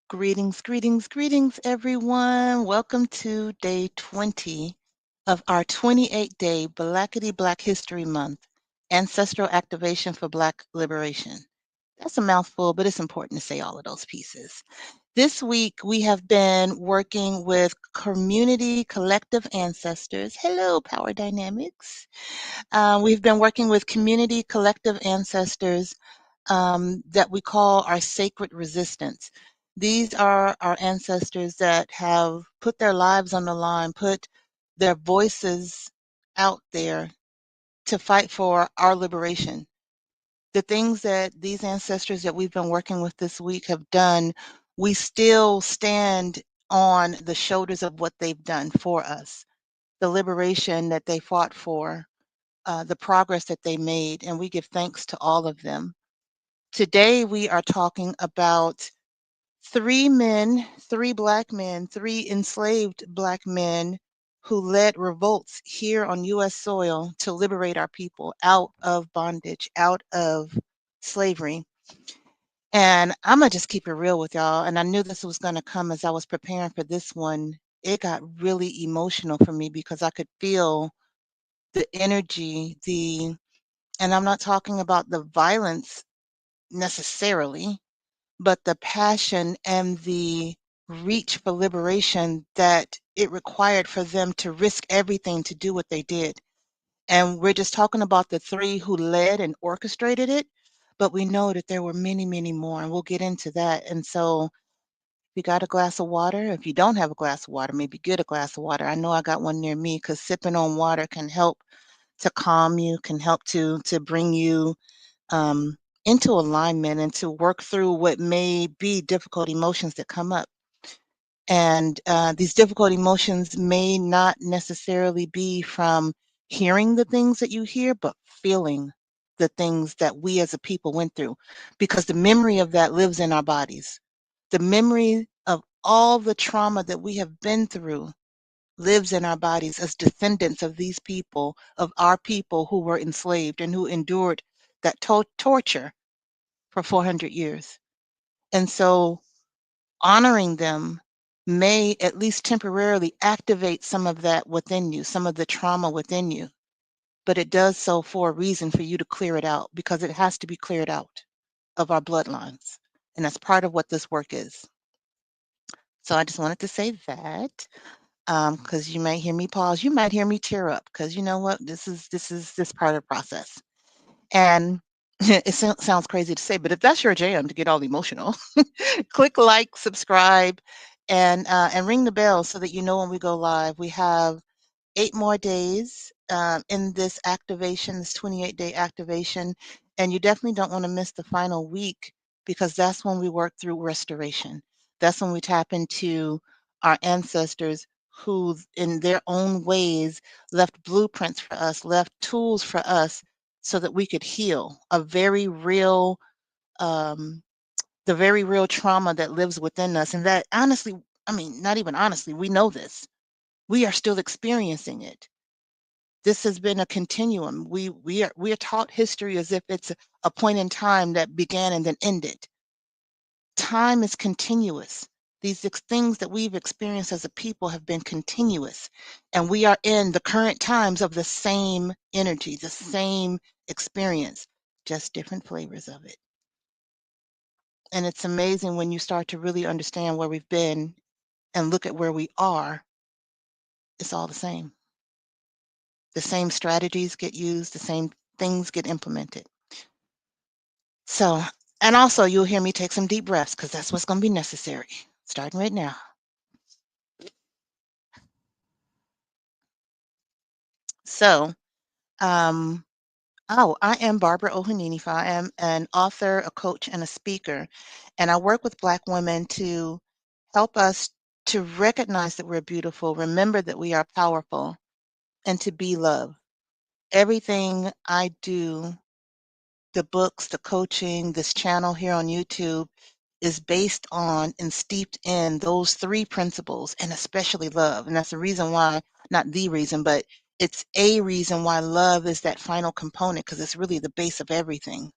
Greetings, greetings, greetings, everyone. Welcome to day 20 of our 28-day Blackity Black History Month, Ancestral Activation for Black Liberation. That's a mouthful, but it's important to say all of those pieces. This week, we have been working with community collective ancestors. Hello, Power Dynamics. We've been working with community collective ancestors that we call our sacred resistance. These are our ancestors that have put their lives on the line, put their voices out there to fight for our liberation. The things that these ancestors that we've been working with this week have done, we still stand on the shoulders of what they've done for us, the liberation that they fought for, the progress that they made, and we give thanks to all of them. Today, we are talking about three Black men, three enslaved Black men who led revolts here on U.S. soil to liberate our people out of bondage, out of slavery. And I'm going to just keep it real with y'all. And I knew this was going to come as I was preparing for this one. It got really emotional for me because I could feel the energy, and I'm not talking about the violence necessarily, but the passion and the reach for liberation that it required for them to risk everything to do what they did. And we're just talking about the three who led and orchestrated it, but we know that there were many, many more, and we'll get into that. And so if you got a glass of water, if you don't have a glass of water, maybe get a glass of water. I know I got one near me because sipping on water can help to calm you, can help to bring you um, into alignment and to work through what may be difficult emotions that come up. And these difficult emotions may not necessarily be from hearing the things that you hear, but feeling the things that we as a people went through, because the memory of that lives in our bodies. The memory of all the trauma that we have been through lives in our bodies as descendants of these people, of our people who were enslaved and who endured that torture for 400 years. And so honoring them may at least temporarily activate some of that within you, some of the trauma within you. But it does so for a reason, for you to clear it out, because it has to be cleared out of our bloodlines. And that's part of what this work is. So I just wanted to say that, because you might hear me pause, you might hear me tear up, because you know what, this part of the process. And it sounds crazy to say, but if that's your jam to get all emotional, click like, subscribe, and ring the bell so that you know when we go live. We have 8 more days in this activation, this 28-day activation, and you definitely don't want to miss the final week, because that's when we work through restoration. That's when we tap into our ancestors who, in their own ways, left blueprints for us, left tools for us so that we could heal a very real, um, the very real trauma that lives within us. And that honestly, I mean, not even honestly, we know this. We are still experiencing it. This has been a continuum. We are taught history as if it's a point in time that began and then ended. Time is continuous. These things that we've experienced as a people have been continuous, and we are in the current times of the same energy, the same experience, just different flavors of it. And it's amazing when you start to really understand where we've been and look at where we are. It's all the same. The same strategies get used, the same things get implemented. So, and also you'll hear me take some deep breaths, because that's what's going to be necessary, starting right now. So, I am Barbara Ohaninifa. I am an author, a coach, and a speaker, and I work with Black women to help us to recognize that we're beautiful, remember that we are powerful, and to be love. Everything I do, the books, the coaching, this channel here on YouTube, is based on and steeped in those 3 principles, and especially love. And that's the reason why, not the reason, but it's a reason why love is that final component, because it's really the base of everything.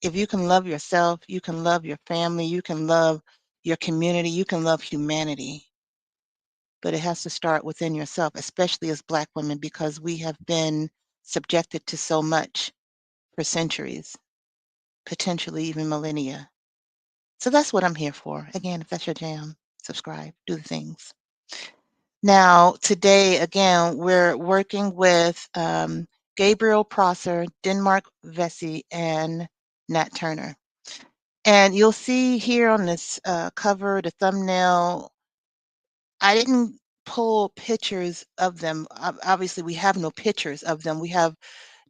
If you can love yourself, you can love your family, you can love your community, you can love humanity, but it has to start within yourself, especially as Black women, because we have been subjected to so much for centuries, potentially even millennia. So that's what I'm here for. Again, if that's your jam, subscribe, do the things. Now, today, again, we're working with Gabriel Prosser, Denmark Vesey, and Nat Turner. And you'll see here on this cover, the thumbnail, I didn't pull pictures of them. Obviously, we have no pictures of them. We have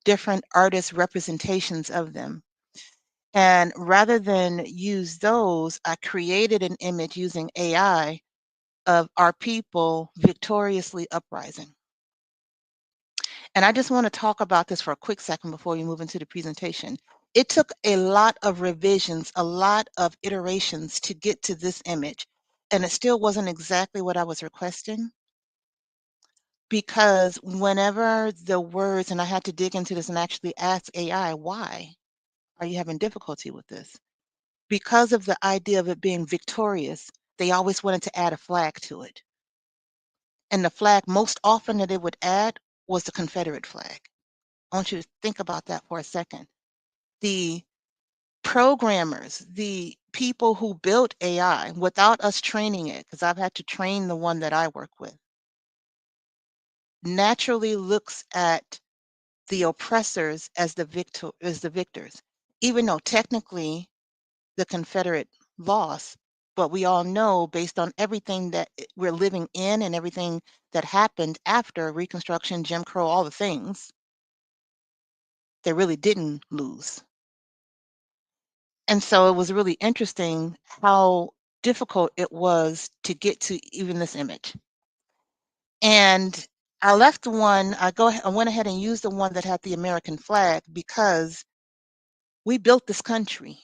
different artist representations of them. And rather than use those, I created an image using AI of our people victoriously uprising. And I just want to talk about this for a quick second before we move into the presentation. It took a lot of revisions, a lot of iterations to get to this image. And it still wasn't exactly what I was requesting, because whenever the words, and I had to dig into this and actually ask AI, why are you having difficulty with this? Because of the idea of it being victorious, they always wanted to add a flag to it. And the flag most often that it would add was the Confederate flag. I want you to think about that for a second. The programmers, the people who built AI without us training it, because I've had to train the one that I work with, naturally looks at the oppressors as the victors, even though technically the Confederate lost. But we all know, based on everything that we're living in and everything that happened after Reconstruction, Jim Crow, all the things, they really didn't lose. And so it was really interesting how difficult it was to get to even this image. And I left one, I went ahead and used the one that had the American flag because we built this country.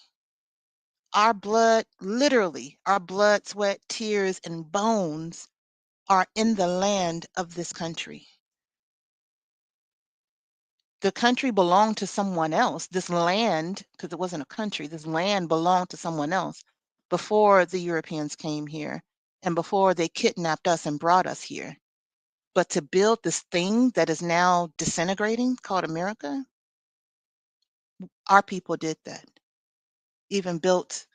Our blood, literally, our blood, sweat, tears, and bones are in the land of this country. The country belonged to someone else. This land, because it wasn't a country, this land belonged to someone else before the Europeans came here and before they kidnapped us and brought us here. But to build this thing that is now disintegrating called America, our people did that. Even built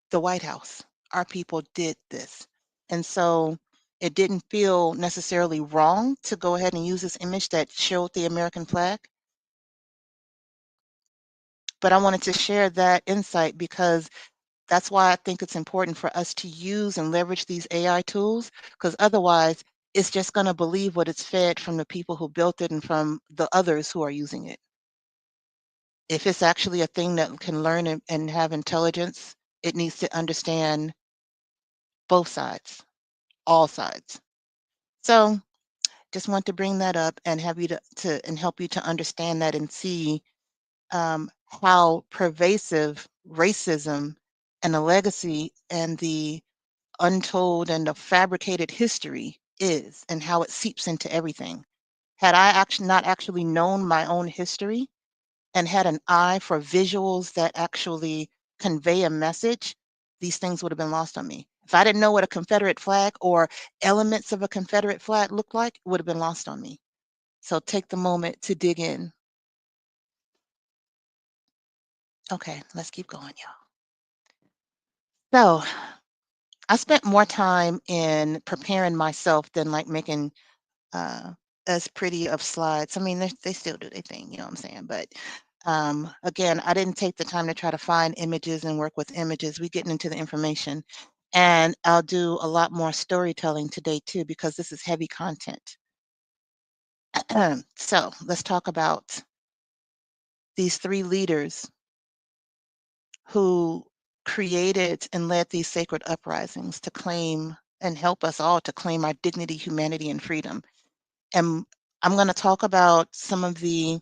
the White House. Our people did this. And so it didn't feel necessarily wrong to go ahead and use this image that showed the American flag. But I wanted to share that insight because that's why I think it's important for us to use and leverage these AI tools, because otherwise it's just going to believe what it's fed from the people who built it and from the others who are using it. If it's actually a thing that can learn and have intelligence, it needs to understand both sides, all sides. So just want to bring that up and have you to and help you to understand that and see how pervasive racism and the legacy and the untold and the fabricated history is and how it seeps into everything. Had I actually not actually known my own history and had an eye for visuals that actually convey a message, these things would have been lost on me. If I didn't know what a Confederate flag or elements of a Confederate flag looked like, it would have been lost on me. So take the moment to dig in. Okay, let's keep going, y'all. So I spent more time in preparing myself than like making uh, as pretty of slides. I mean, they still do their thing, you know what I'm saying? But again, I didn't take the time to try to find images and work with images. We getting into the information. And I'll do a lot more storytelling today too, because this is heavy content. So let's talk about these three leaders who created and led these sacred uprisings to claim and help us all to claim our dignity, humanity, and freedom. And I'm going to talk about some of the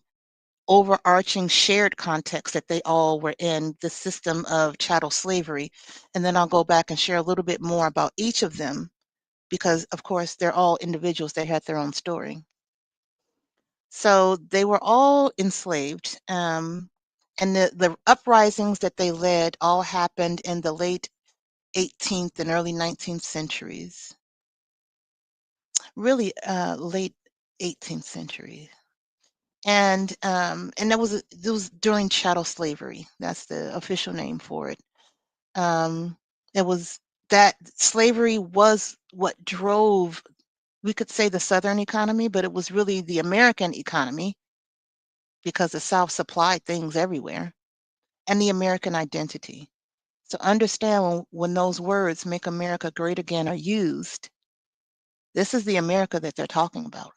overarching shared context that they all were in, the system of chattel slavery. And then I'll go back and share a little bit more about each of them, because of course they're all individuals that had their own story. So they were all enslaved. And the uprisings that they led all happened in the late 18th and early 19th centuries. Really, late 18th century. And it was during chattel slavery. That's the official name for it. Um, it was that slavery was what drove, we could say, the Southern economy, but it was really the American economy because the South supplied things everywhere, and the American identity. So understand when those words, "make America great again," are used, this is the America that they're talking about.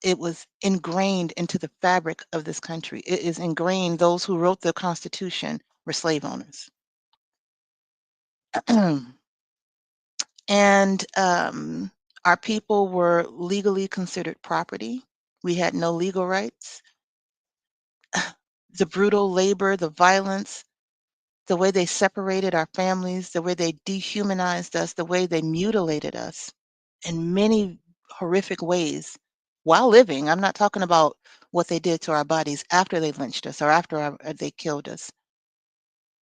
It was ingrained into the fabric of this country. It is ingrained. Those who wrote the Constitution were slave owners. And our people were legally considered property. We had no legal rights. The brutal labor, the violence, the way they separated our families, the way they dehumanized us, the way they mutilated us in many horrific ways while living. I'm not talking about what they did to our bodies after they lynched us or after they killed us.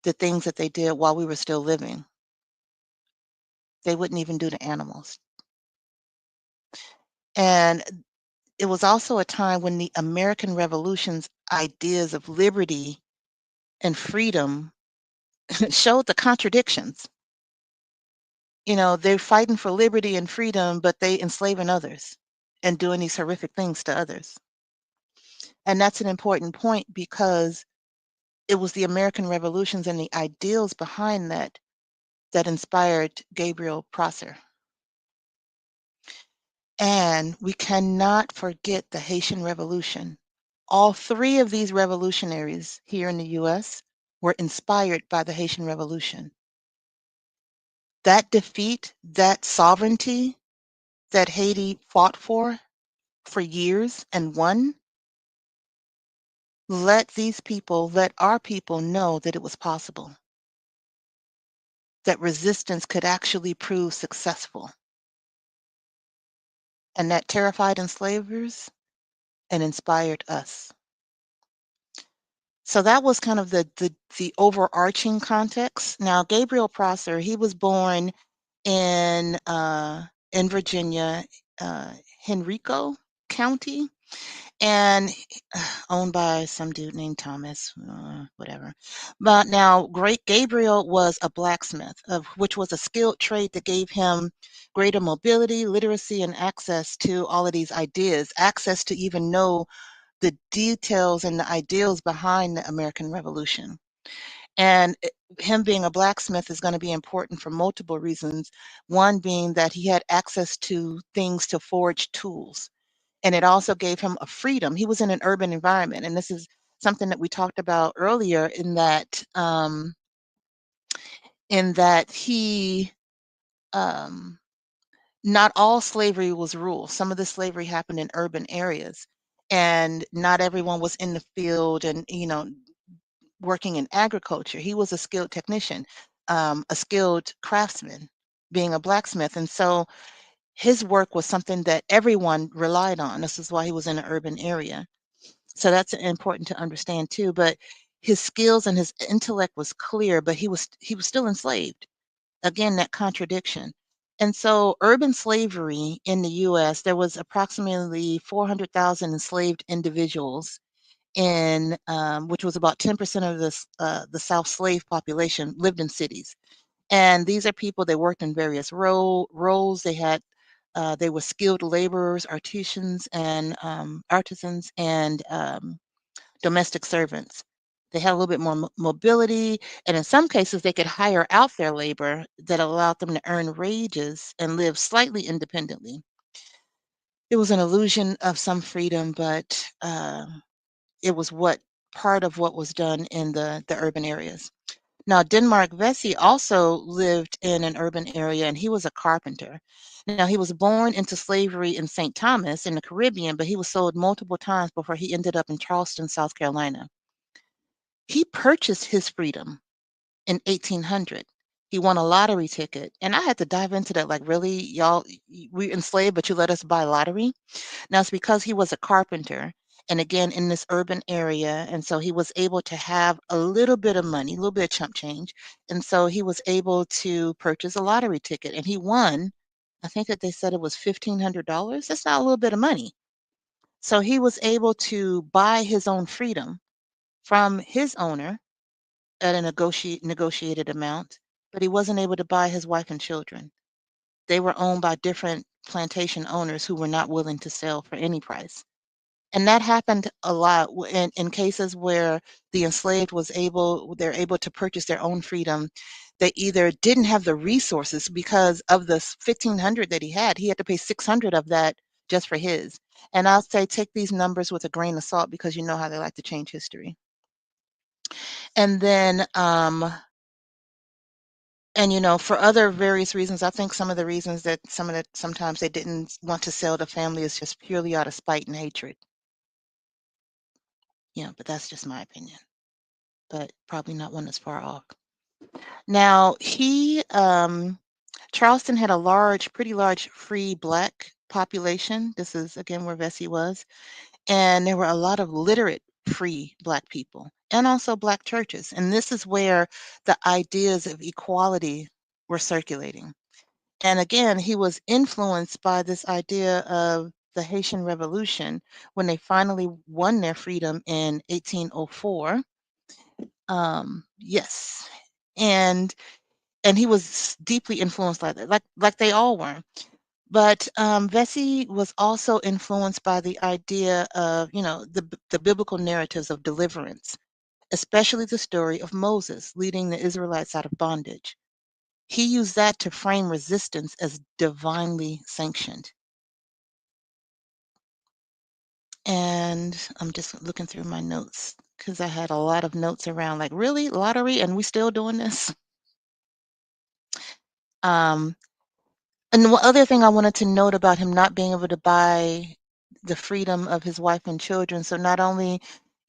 The things that they did while we were still living, they wouldn't even do to animals. And it was also a time when the American Revolution's ideas of liberty and freedom showed the contradictions. You know, they're fighting for liberty and freedom, but they enslaving others and doing these horrific things to others. And that's an important point because it was the American revolutions and the ideals behind that that inspired Gabriel Prosser. And we cannot forget the Haitian Revolution. All three of these revolutionaries here in the US were inspired by the Haitian Revolution. That defeat, that sovereignty that Haiti fought for years and won, let our people know that it was possible, that resistance could actually prove successful. And that terrified enslavers and inspired us. So that was kind of the overarching context. Now, Gabriel Prosser, he was born in Virginia, Henrico County, and owned by some dude named Thomas, whatever. But now, Great Gabriel was a blacksmith, of which was a skilled trade that gave him greater mobility, literacy, and access to all of these ideas, access to even know the details and the ideals behind the American Revolution. And him being a blacksmith is going to be important for multiple reasons. One being that he had access to things to forge tools. And it also gave him a freedom. He was in an urban environment. And this is something that we talked about earlier in that he, um, not all slavery was rule. Some of the slavery happened in urban areas. And not everyone was in the field and, working in agriculture. He was a skilled technician, a skilled craftsman, being a blacksmith. And so his work was something that everyone relied on. This is why he was in an urban area. So that's important to understand too. But his skills and his intellect was clear, but he was still enslaved. Again, that contradiction. And so urban slavery in the US, there was approximately 400,000 enslaved individuals in which was about 10% of the South slave population lived in cities. And these are people, they worked in various roles. They were skilled laborers, artisans, and domestic servants. They had a little bit more mobility, and in some cases, they could hire out their labor that allowed them to earn wages and live slightly independently. It was an illusion of some freedom, but it was what part of what was done in the urban areas. Now, Denmark Vesey also lived in an urban area, and he was a carpenter. Now, he was born into slavery in St. Thomas in the Caribbean, but he was sold multiple times before he ended up in Charleston, South Carolina. He purchased his freedom in 1800. He won a lottery ticket, and I had to dive into that. Like, really, y'all, we enslaved, but you let us buy lottery? Now, it's because he was a carpenter, and again in this urban area. And so he was able to have a little bit of money, a little bit of chump change. And so he was able to purchase a lottery ticket and he won. I think that they said it was $1,500. That's not a little bit of money. So he was able to buy his own freedom from his owner at a negotiated amount, but he wasn't able to buy his wife and children. They were owned by different plantation owners who were not willing to sell for any price. And that happened a lot in cases where the enslaved they're able to purchase their own freedom. They either didn't have the resources because of the 1,500 that he had to pay 600 of that just for his. And I'll say take these numbers with a grain of salt because you know how they like to change history. And then and for other various reasons, I think some of the reasons that sometimes they didn't want to sell the family is just purely out of spite and hatred. But that's just my opinion. But probably not one that's far off. Now, Charleston had a pretty large free Black population. This is again where Vesey was. And there were a lot of literate free Black people and also Black churches. And this is where the ideas of equality were circulating. And again, he was influenced by this idea of the Haitian Revolution when they finally won their freedom in 1804. Yes. And he was deeply influenced by that, like they all were. But Vesey was also influenced by the idea of, the biblical narratives of deliverance, especially the story of Moses leading the Israelites out of bondage. He used that to frame resistance as divinely sanctioned. And I'm just looking through my notes because I had a lot of notes around like, really, lottery, and we still doing this? Um, And the other thing I wanted to note about him not being able to buy the freedom of his wife and children. So not only,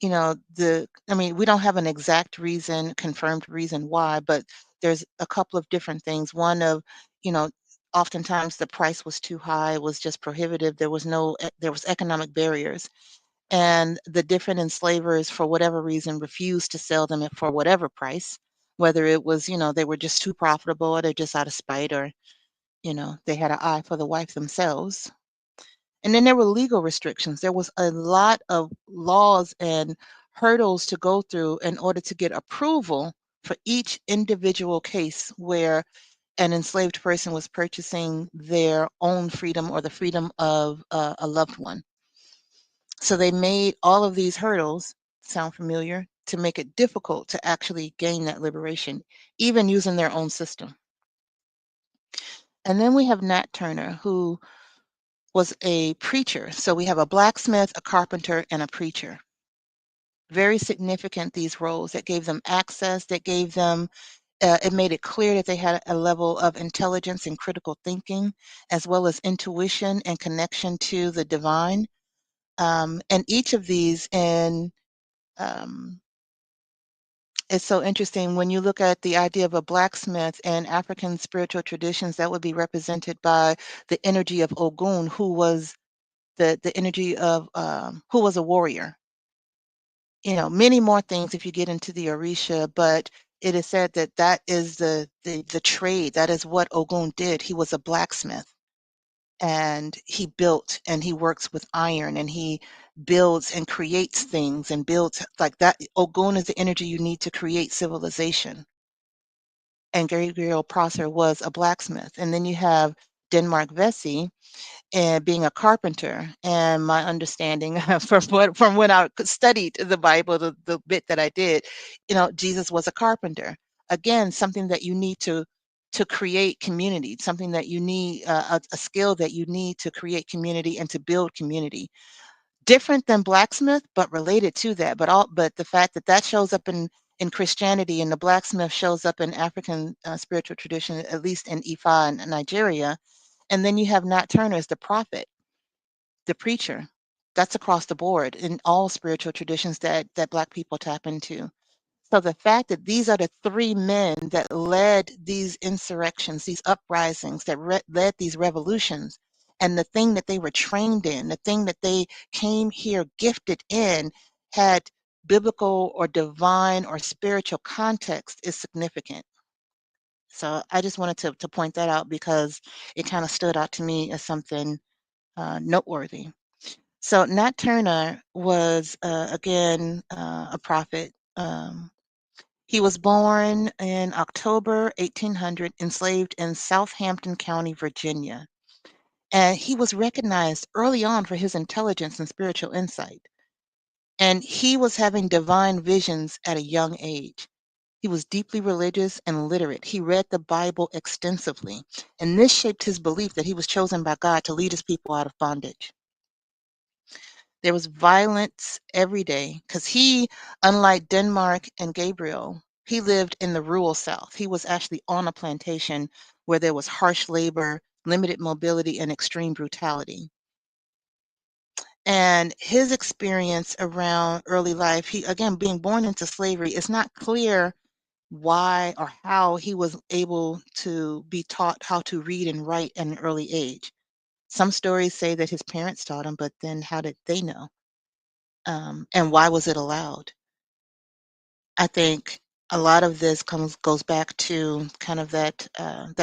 we don't have an exact reason, confirmed reason why, but there's a couple of different things. One of, you know, oftentimes the price was too high, it was just prohibitive. There was economic barriers. And the different enslavers, for whatever reason, refused to sell them for whatever price, whether it was, they were just too profitable or they're just out of spite or they had an eye for the wife themselves. And then there were legal restrictions. There was a lot of laws and hurdles to go through in order to get approval for each individual case where an enslaved person was purchasing their own freedom or the freedom of a loved one. So they made all of these hurdles sound familiar to make it difficult to actually gain that liberation, even using their own system. And then we have Nat Turner, who was a preacher. So we have a blacksmith, a carpenter, and a preacher. Very significant, these roles that gave them access, that gave them, it made it clear that they had a level of intelligence and critical thinking, as well as intuition and connection to the divine. And each of these um, it's so interesting when you look at the idea of a blacksmith in African spiritual traditions, that would be represented by the energy of Ogun, who was the energy of who was a warrior. Many more things if you get into the Orisha, but it is said that that is the trade. That is what Ogun did. He was a blacksmith, and he built and he works with iron and he builds and creates things and builds like that. Ogun is the energy you need to create civilization. And Gabriel Prosser was a blacksmith. And then you have Denmark Vesey, and being a carpenter. And my understanding from when I studied the Bible, the bit that I did, Jesus was a carpenter. Again, something that you need to create community, something that you need, a skill that you need to create community and to build community. Different than blacksmith, but related to that. But the fact that that shows up in Christianity and the blacksmith shows up in African spiritual tradition, at least in Ifa and Nigeria. And then you have Nat Turner as the prophet, the preacher. That's across the board in all spiritual traditions that Black people tap into. So the fact that these are the three men that led these insurrections, these uprisings, that led these revolutions, and the thing that they were trained in, the thing that they came here gifted in, had biblical or divine or spiritual context is significant. So I just wanted to point that out because it kind of stood out to me as something noteworthy. So Nat Turner was, again, a prophet. He was born in October 1800, enslaved in Southampton County, Virginia. And he was recognized early on for his intelligence and spiritual insight. And he was having divine visions at a young age. He was deeply religious and literate. He read the Bible extensively. And this shaped his belief that he was chosen by God to lead his people out of bondage. There was violence every day because he, unlike Denmark and Gabriel, he lived in the rural South. He was actually on a plantation where there was harsh labor, limited mobility, and extreme brutality. And his experience around early life, he, again, being born into slavery, it's not clear why or how he was able to be taught how to read and write at an early age. Some stories say that his parents taught him, but then how did they know? And why was it allowed? I think a lot of this goes back to kind of that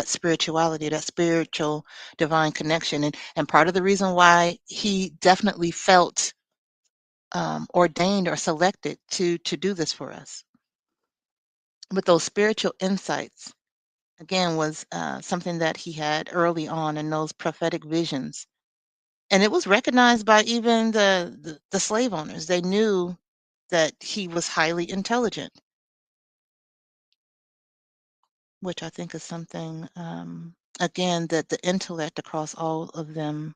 spirituality, that spiritual divine connection, and part of the reason why he definitely felt ordained or selected to do this for us. But those spiritual insights, again, was something that he had early on in those prophetic visions, and it was recognized by even the slave owners. They knew that he was highly intelligent, which I think is something, again, that the intellect across all of them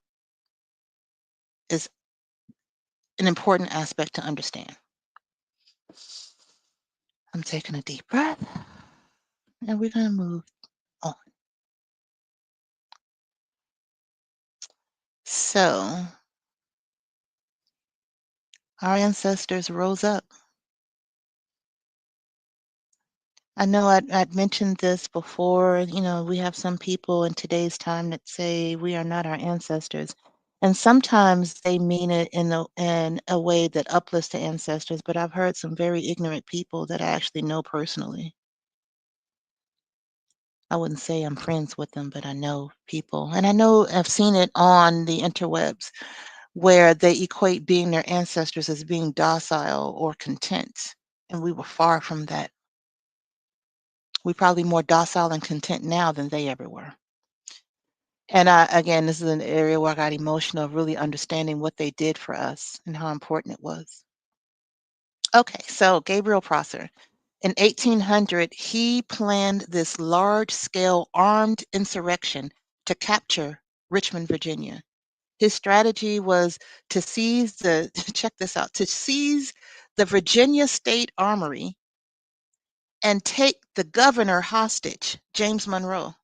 is an important aspect to understand. I'm taking a deep breath, and we're going to move on. So, our ancestors rose up. I know I'd mentioned this before. We have some people in today's time that say we are not our ancestors. And sometimes they mean it in a way that uplifts the ancestors, but I've heard some very ignorant people that I actually know personally. I wouldn't say I'm friends with them, but I know people. And I know I've seen it on the interwebs where they equate being their ancestors as being docile or content. And we were far from that. We're probably more docile and content now than they ever were. And again, this is an area where I got emotional, really understanding what they did for us and how important it was. Okay, so Gabriel Prosser. In 1800, he planned this large-scale armed insurrection to capture Richmond, Virginia. His strategy was to seize the, check this out, to seize the Virginia State Armory and take the governor hostage, James Monroe.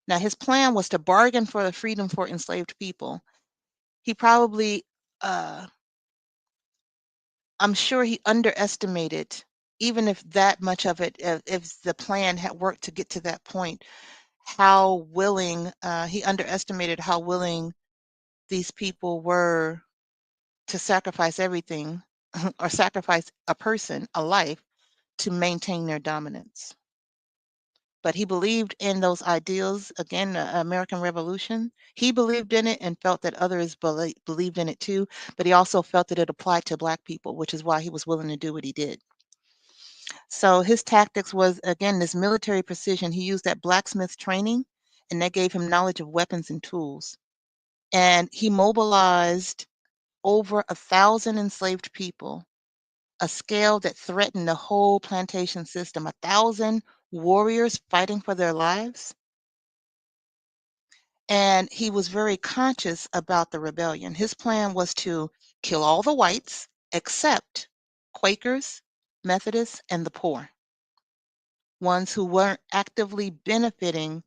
Now, his plan was to bargain for the freedom for enslaved people. He probably, I'm sure he underestimated, even if that much of it, if the plan had worked to get to that point, how willing, he underestimated how willing these people were to sacrifice everything or sacrifice a person, a life, to maintain their dominance. But he believed in those ideals, again, the American Revolution. He believed in it and felt that others believed in it too, but he also felt that it applied to Black people, which is why he was willing to do what he did. So his tactics was, again, this military precision. He used that blacksmith training, and that gave him knowledge of weapons and tools. And he mobilized over 1,000 enslaved people, a scale that threatened the whole plantation system, 1,000 warriors fighting for their lives. And he was very conscious about the rebellion. His plan was to kill all the whites except Quakers, Methodists, and the poor, ones who weren't actively benefiting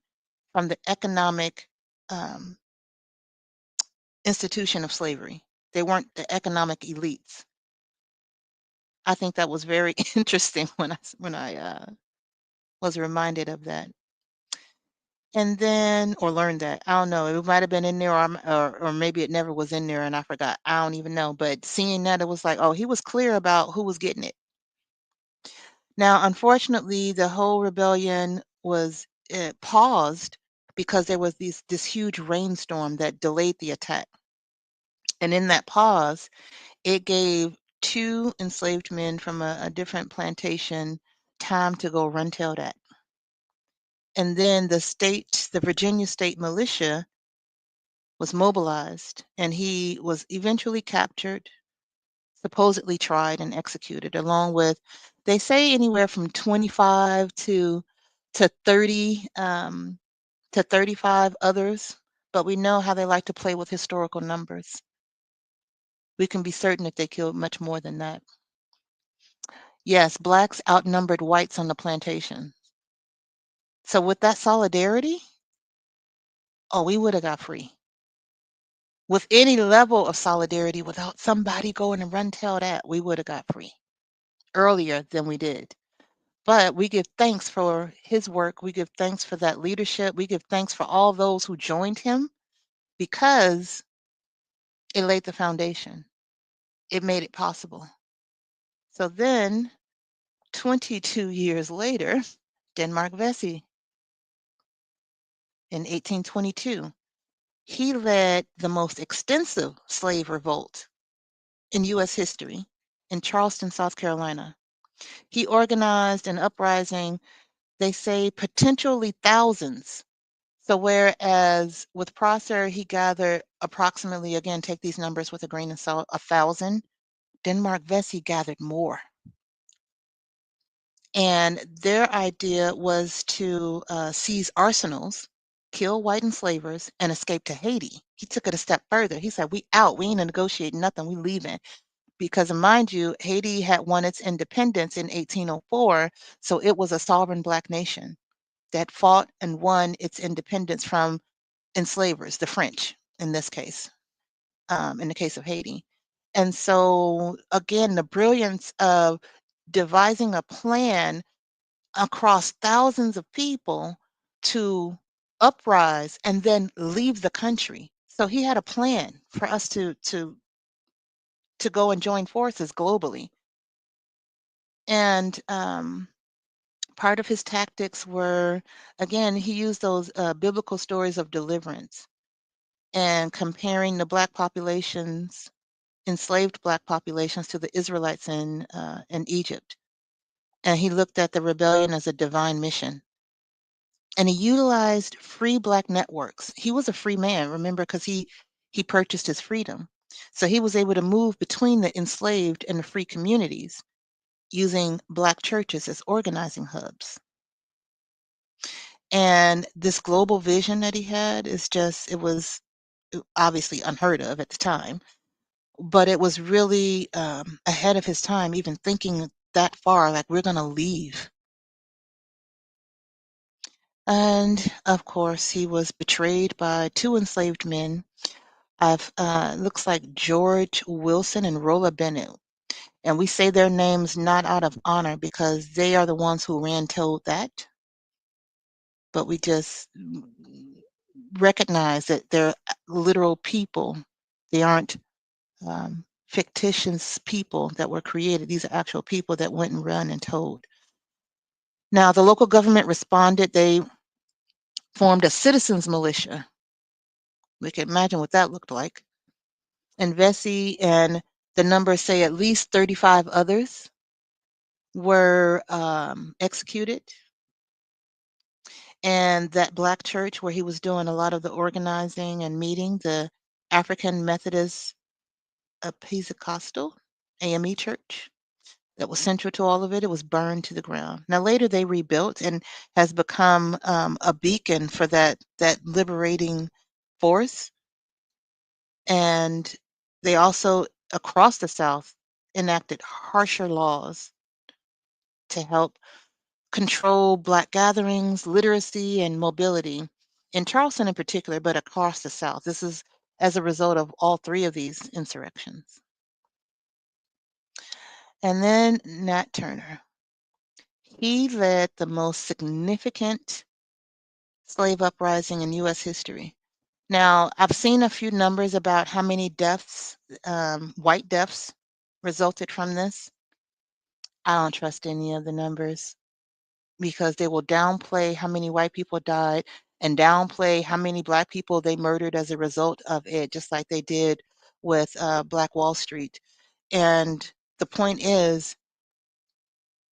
from the economic um, institution of slavery. They weren't the economic elites. I think that was very interesting when I was reminded of that. And then, or learned that. I don't know. It might have been in there, or maybe it never was in there and I forgot. I don't even know. But seeing that, it was like, oh, he was clear about who was getting it. Now, unfortunately, the whole rebellion was paused because there was this huge rainstorm that delayed the attack. And in that pause, it gave two enslaved men from a different plantation time to go run tell that. And then the Virginia State Militia was mobilized, and he was eventually captured, supposedly tried and executed, along with, they say, anywhere from 25 to 30 to 35 others. But we know how they like to play with historical numbers. We can be certain that they killed much more than that. Yes, blacks outnumbered whites on the plantation. So with that solidarity, oh, we would have got free. With any level of solidarity, without somebody going and run tell that, we would have got free earlier than we did. But we give thanks for his work. We give thanks for that leadership. We give thanks for all those who joined him because it laid the foundation. It made it possible. So then, 22 years later, Denmark Vesey in 1822, he led the most extensive slave revolt in U.S. history in Charleston, South Carolina. He organized an uprising, they say potentially thousands. So whereas with Prosser, he gathered approximately, again, take these numbers with a grain of salt, 1,000, Denmark Vesey gathered more. And their idea was to seize arsenals, kill white enslavers, and escape to Haiti. He took it a step further. He said, we out, we ain't negotiating nothing, we leaving. Because mind you, Haiti had won its independence in 1804, so it was a sovereign Black nation that fought and won its independence from enslavers, the French in this case, in the case of Haiti. And so, again, the brilliance of devising a plan across thousands of people to uprise and then leave the country. So he had a plan for us to go and join forces globally. And part of his tactics were, again, he used those biblical stories of deliverance and comparing the Black populations, enslaved Black populations, to the Israelites in Egypt. And he looked at the rebellion as a divine mission. And he utilized free Black networks. He was a free man, remember, because he purchased his freedom. So he was able to move between the enslaved and the free communities using Black churches as organizing hubs. And this global vision that he had is just, it was obviously unheard of at the time, but it was really ahead of his time, even thinking that far, like we're going to leave. And of course, he was betrayed by two enslaved men. I've looks like George Wilson and Rolla Bennett. And we say their names not out of honor because they are the ones who ran told that, but we just recognize that they're literal people. They aren't fictitious people that were created. These are actual people that went and run and told. Now, the local government responded. They formed a citizens militia. We can imagine what that looked like. And Vesey and the numbers say at least 35 others were executed. And that Black church where he was doing a lot of the organizing and meeting, the African Methodist Episcopal AME Church, that was central to all of it, it was burned to the ground. Now later they rebuilt and has become a beacon for that liberating force. And they also, across the South, enacted harsher laws to help control Black gatherings, literacy, and mobility in Charleston in particular, but across the South. This is as a result of all three of these insurrections. And then Nat Turner. He led the most significant slave uprising in U.S. history. Now, I've seen a few numbers about how many deaths, white deaths, resulted from this. I don't trust any of the numbers because they will downplay how many white people died and downplay how many black people they murdered as a result of it, just like they did with Black Wall Street. And the point is,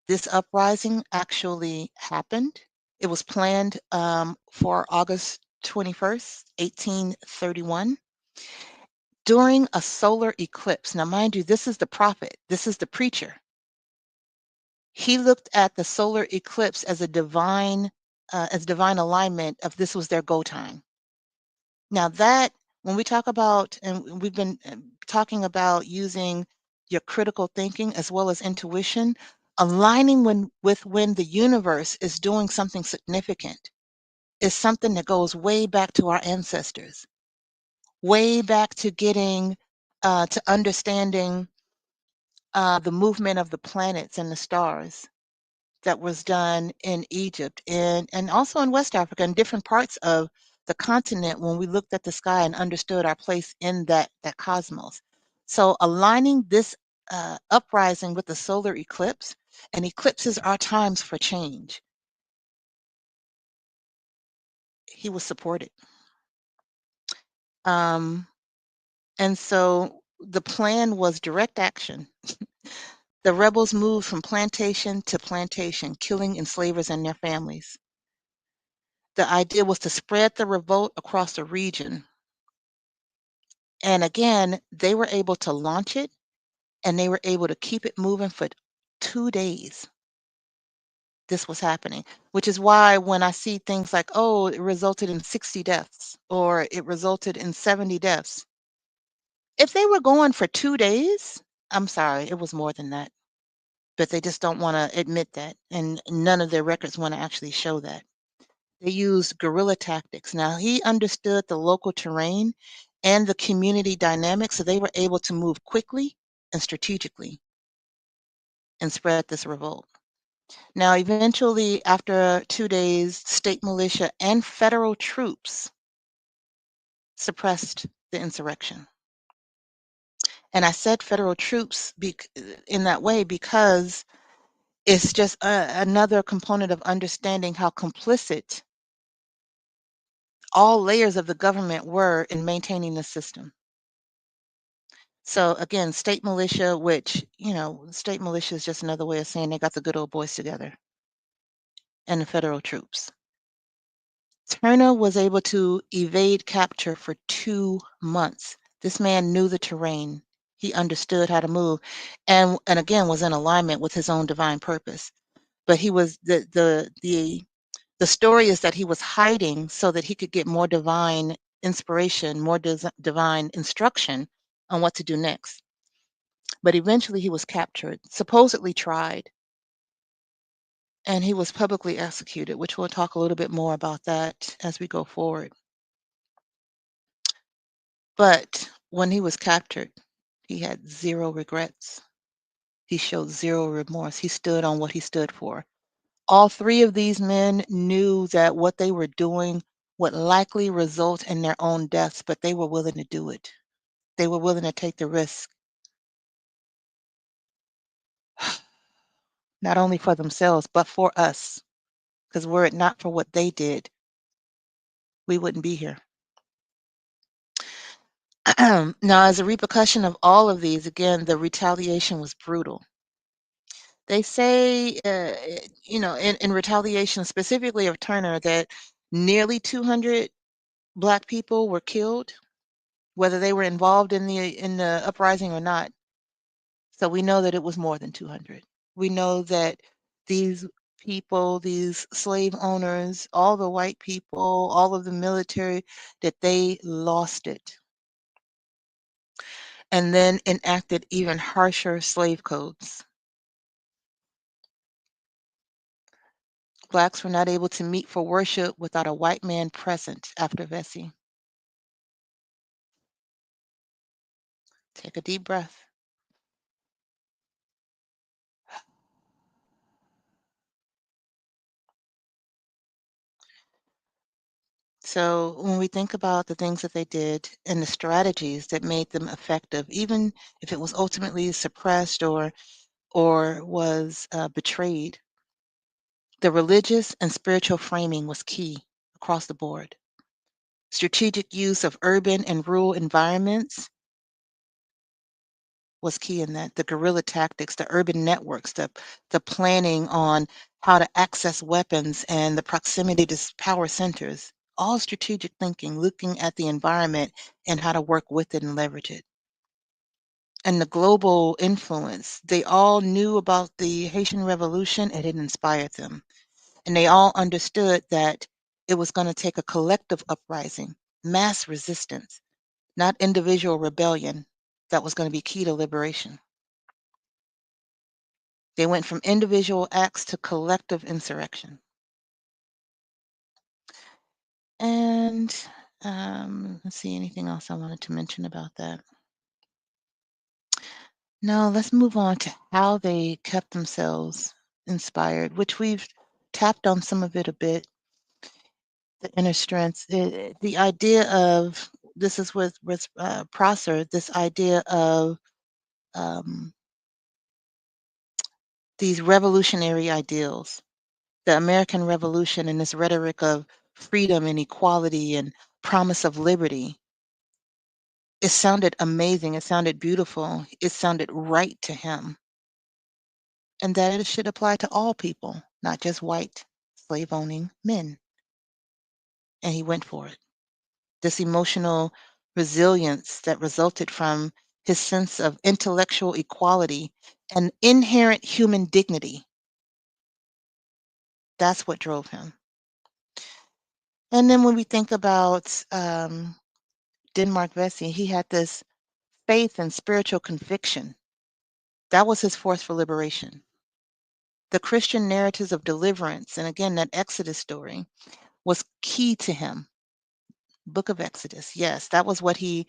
this uprising actually happened. It was planned for August 21st, 1831, during a solar eclipse. Now, mind you, this is the prophet, this is the preacher. He looked at the solar eclipse as divine alignment of this was their go time. Now that when we talk about, and we've been talking about using your critical thinking as well as intuition, aligning with when the universe is doing something significant is something that goes way back to our ancestors, way back to getting to understanding the movement of the planets and the stars that was done in Egypt and also in West Africa and different parts of the continent when we looked at the sky and understood our place in that cosmos. So aligning this uprising with the solar eclipse, and eclipses are times for change. He was supported. Um, and so the plan was direct action. The rebels moved from plantation to plantation, killing enslavers and their families. The idea was to spread the revolt across the region. And again, they were able to launch it and they were able to keep it moving for 2 days. This was happening, which is why when I see things like, oh, it resulted in 60 deaths or it resulted in 70 deaths. If they were going for 2 days, I'm sorry, it was more than that. But they just don't want to admit that. And none of their records want to actually show that. They used guerrilla tactics. Now, he understood the local terrain and the community dynamics, so they were able to move quickly and strategically and spread this revolt. Now, eventually, after 2 days, state militia and federal troops suppressed the insurrection. And I said federal troops in that way because it's just another component of understanding how complicit all layers of the government were in maintaining the system. So again, state militia, which, state militia is just another way of saying they got the good old boys together, and the federal troops. Turner was able to evade capture for 2 months. This man knew the terrain. He understood how to move and again was in alignment with his own divine purpose. But he was the story is that he was hiding so that he could get more divine inspiration, more divine instruction on what to do next. But eventually he was captured, supposedly tried, and he was publicly executed, which we'll talk a little bit more about that as we go forward. But when he was captured, he had zero regrets. He showed zero remorse. He stood on what he stood for. All three of these men knew that what they were doing would likely result in their own deaths, but they were willing to do it. They were willing to take the risk, not only for themselves, but for us. Because were it not for what they did, we wouldn't be here. Now, as a repercussion of all of these, again, the retaliation was brutal. They say, in retaliation specifically of Turner, that nearly 200 Black people were killed, whether they were involved in the uprising or not. So we know that it was more than 200. We know that these people, these slave owners, all the white people, all of the military, that they lost it and then enacted even harsher slave codes. Blacks were not able to meet for worship without a white man present after Vesey. Take a deep breath. So when we think about the things that they did and the strategies that made them effective, even if it was ultimately suppressed or was betrayed, the religious and spiritual framing was key across the board. Strategic use of urban and rural environments was key in that. The guerrilla tactics, the urban networks, the planning on how to access weapons and the proximity to power centers, all strategic thinking, looking at the environment and how to work with it and leverage it. And the global influence, they all knew about the Haitian Revolution and it inspired them. And they all understood that it was going to take a collective uprising, mass resistance, not individual rebellion, that was going to be key to liberation. They went from individual acts to collective insurrection. And let's see, anything else I wanted to mention about that? No, let's move on to how they kept themselves inspired, which we've tapped on some of it a bit. The inner strengths, the idea of this is with Prosser, this idea of um, these revolutionary ideals, the American Revolution, and this rhetoric of freedom and equality and promise of liberty. It sounded amazing. It sounded beautiful. It sounded right to him, and that it should apply to all people, not just white slave owning men. And he went for it. This emotional resilience that resulted from his sense of intellectual equality and inherent human dignity. That's what drove him. And then when we think about Denmark Vesey, he had this faith and spiritual conviction. That was his force for liberation. The Christian narratives of deliverance, and again, that Exodus story was key to him. Book of Exodus, yes, that was what he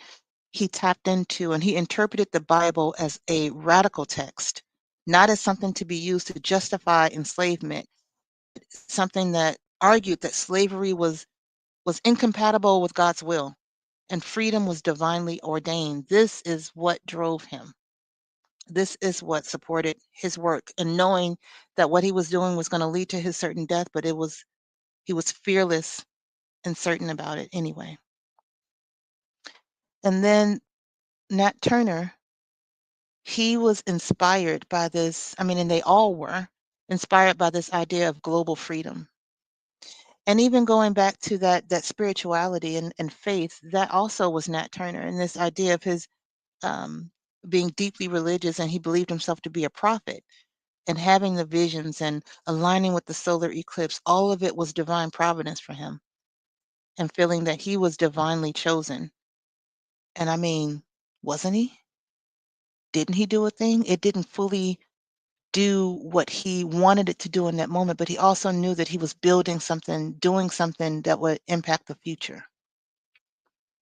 tapped into, and he interpreted the Bible as a radical text, not as something to be used to justify enslavement, something that argued that slavery was incompatible with God's will and freedom was divinely ordained. This is what drove him. This is what supported his work, and knowing that what he was doing was going to lead to his certain death, but he was fearless and certain about it anyway. And then Nat Turner, he was inspired by this, I mean, and they all were inspired by this idea of global freedom. And even going back to that spirituality and faith, that also was Nat Turner, and this idea of his um, being deeply religious, and he believed himself to be a prophet, and having the visions and aligning with the solar eclipse. All of it was divine providence for him, and feeling that he was divinely chosen. And I mean, wasn't he? Didn't he do a thing? It didn't fully do what he wanted it to do in that moment, but he also knew that he was building something, doing something that would impact the future.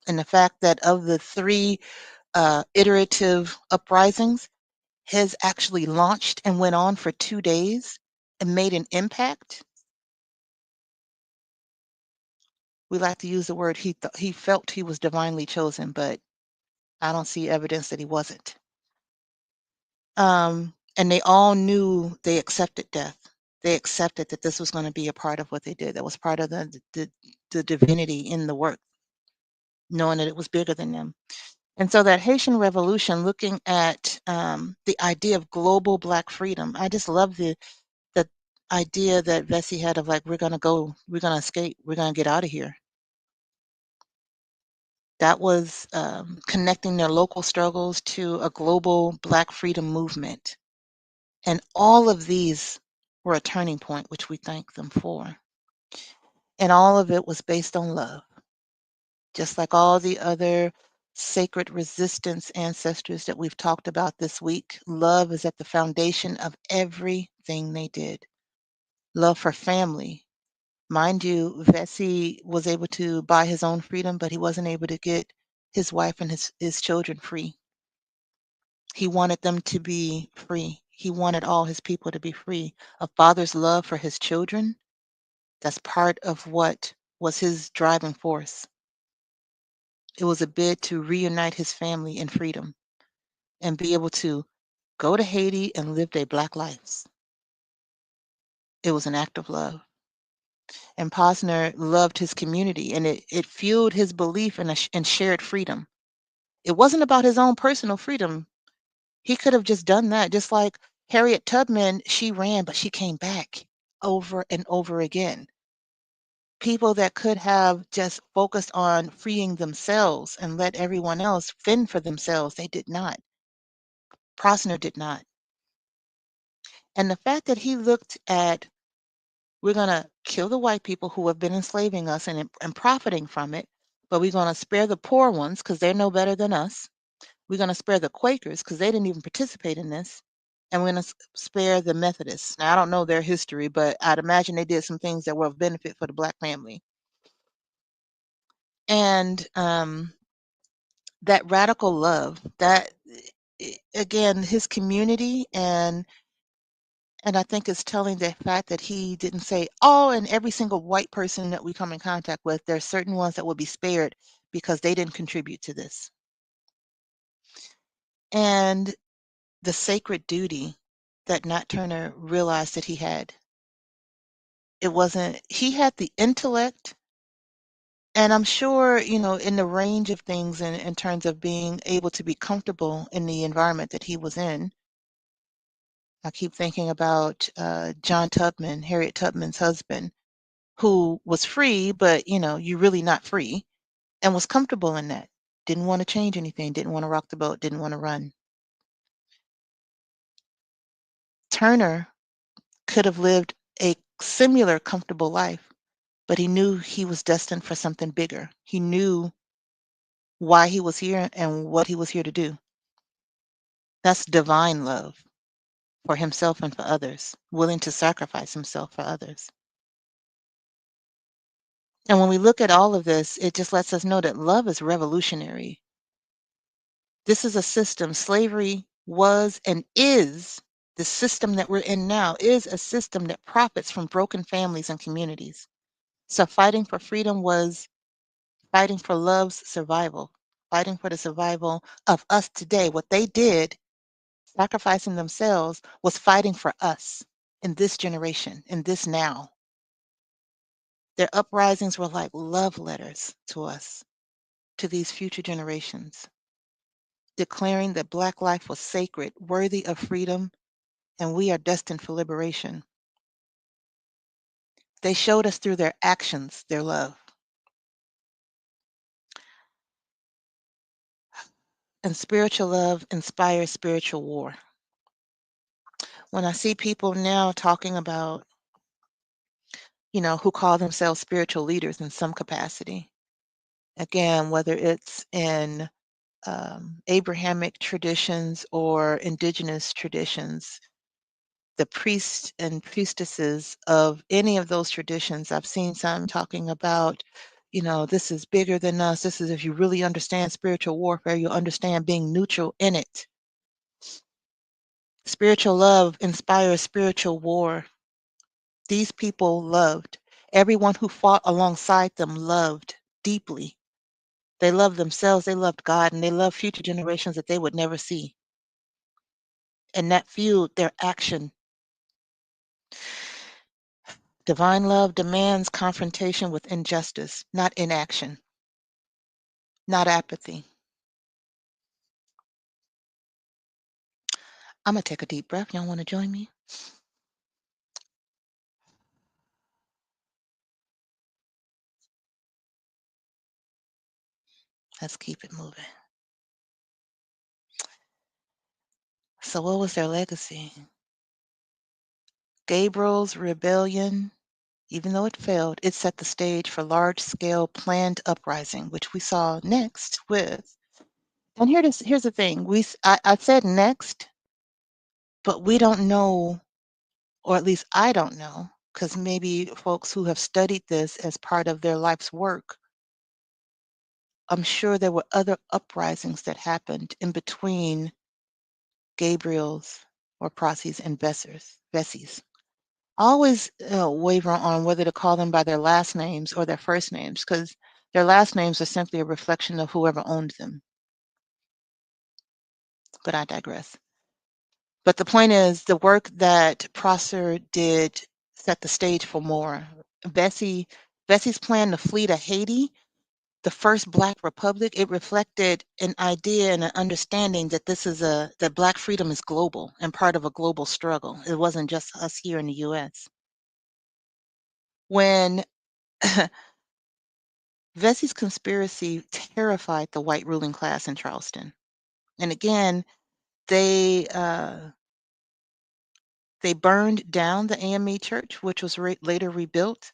And the fact that of the three iterative uprisings, his actually launched and went on for 2 days and made an impact. We like to use the word he felt he was divinely chosen, but I don't see evidence that he wasn't. And they all knew, they accepted death. They accepted that this was going to be a part of what they did. That was part of the divinity in the work, knowing that it was bigger than them. And so that Haitian Revolution, looking at the idea of global Black freedom, I just love the idea that Vesey had of like, we're going to go, we're going to escape, we're going to get out of here. That was connecting their local struggles to a global Black freedom movement. And all of these were a turning point, which we thank them for. And all of it was based on love, just like all the other sacred resistance ancestors that we've talked about this week. Love is at the foundation of everything they did. Love for family. Mind you, Vesey was able to buy his own freedom, but he wasn't able to get his wife and his children free. He wanted them to be free. He wanted all his people to be free. A father's love for his children, that's part of what was his driving force. It was a bid to reunite his family in freedom and be able to go to Haiti and live their Black lives. It was an act of love. And Posner loved his community, and it fueled his belief in shared freedom. It wasn't about his own personal freedom. He could have just done that, just like Harriet Tubman, she ran, but she came back over and over again. People that could have just focused on freeing themselves and let everyone else fend for themselves, they did not. Prosner did not. And the fact that he looked at, we're going to kill the white people who have been enslaving us and profiting from it, but we're going to spare the poor ones because they're no better than us. We're going to spare the Quakers because they didn't even participate in this. And we're going to spare the Methodists. Now, I don't know their history, but I'd imagine they did some things that were of benefit for the Black family. And that radical love, that again, his community, and I think it's telling the fact that he didn't say, oh, and every single white person that we come in contact with, there are certain ones that will be spared because they didn't contribute to this. And the sacred duty that Nat Turner realized that he had. It wasn't, he had the intellect, and I'm sure, in the range of things in terms of being able to be comfortable in the environment that he was in. I keep thinking about John Tubman, Harriet Tubman's husband, who was free, but you're really not free, and was comfortable in that. Didn't want to change anything, didn't want to rock the boat, didn't want to run. Turner could have lived a similar comfortable life, but he knew he was destined for something bigger. He knew why he was here and what he was here to do. That's divine love for himself and for others, willing to sacrifice himself for others. And when we look at all of this, it just lets us know that love is revolutionary. This is a system. Slavery was and is the system that we're in now, is a system that profits from broken families and communities. So fighting for freedom was fighting for love's survival, fighting for the survival of us today. What they did, sacrificing themselves, was fighting for us in this generation, in this now. Their uprisings were like love letters to us, to these future generations, declaring that Black life was sacred, worthy of freedom, and we are destined for liberation. They showed us through their actions their love. And spiritual love inspires spiritual war. When I see people now talking about, who call themselves spiritual leaders in some capacity, again, whether it's in Abrahamic traditions or indigenous traditions, the priests and priestesses of any of those traditions, I've seen some talking about, this is bigger than us. This is, if you really understand spiritual warfare, you'll understand being neutral in it. Spiritual love inspires spiritual war. These people loved. Everyone who fought alongside them loved deeply. They loved themselves, they loved God, and they loved future generations that they would never see. And that fueled their action. Divine love demands confrontation with injustice, not inaction, not apathy. I'm going to take a deep breath. Y'all want to join me? Let's keep it moving. So, what was their legacy? Gabriel's rebellion, even though it failed, it set the stage for large-scale planned uprising, which we saw next with. And here's the thing: I said next, but we don't know, or at least I don't know, because maybe folks who have studied this as part of their life's work, I'm sure there were other uprisings that happened in between Gabriel's or Prossy's and Vesey's. I always waver on whether to call them by their last names or their first names, because their last names are simply a reflection of whoever owned them. But I digress. But the point is, the work that Prosser did set the stage for more. Vesey, Vesey's plan to flee to Haiti, the first Black republic, it reflected an idea and an understanding that that Black freedom is global and part of a global struggle. It wasn't just us here in the U.S. When Vesey's conspiracy terrified the white ruling class in Charleston, and again, they uh, they burned down the AME church, which was later rebuilt.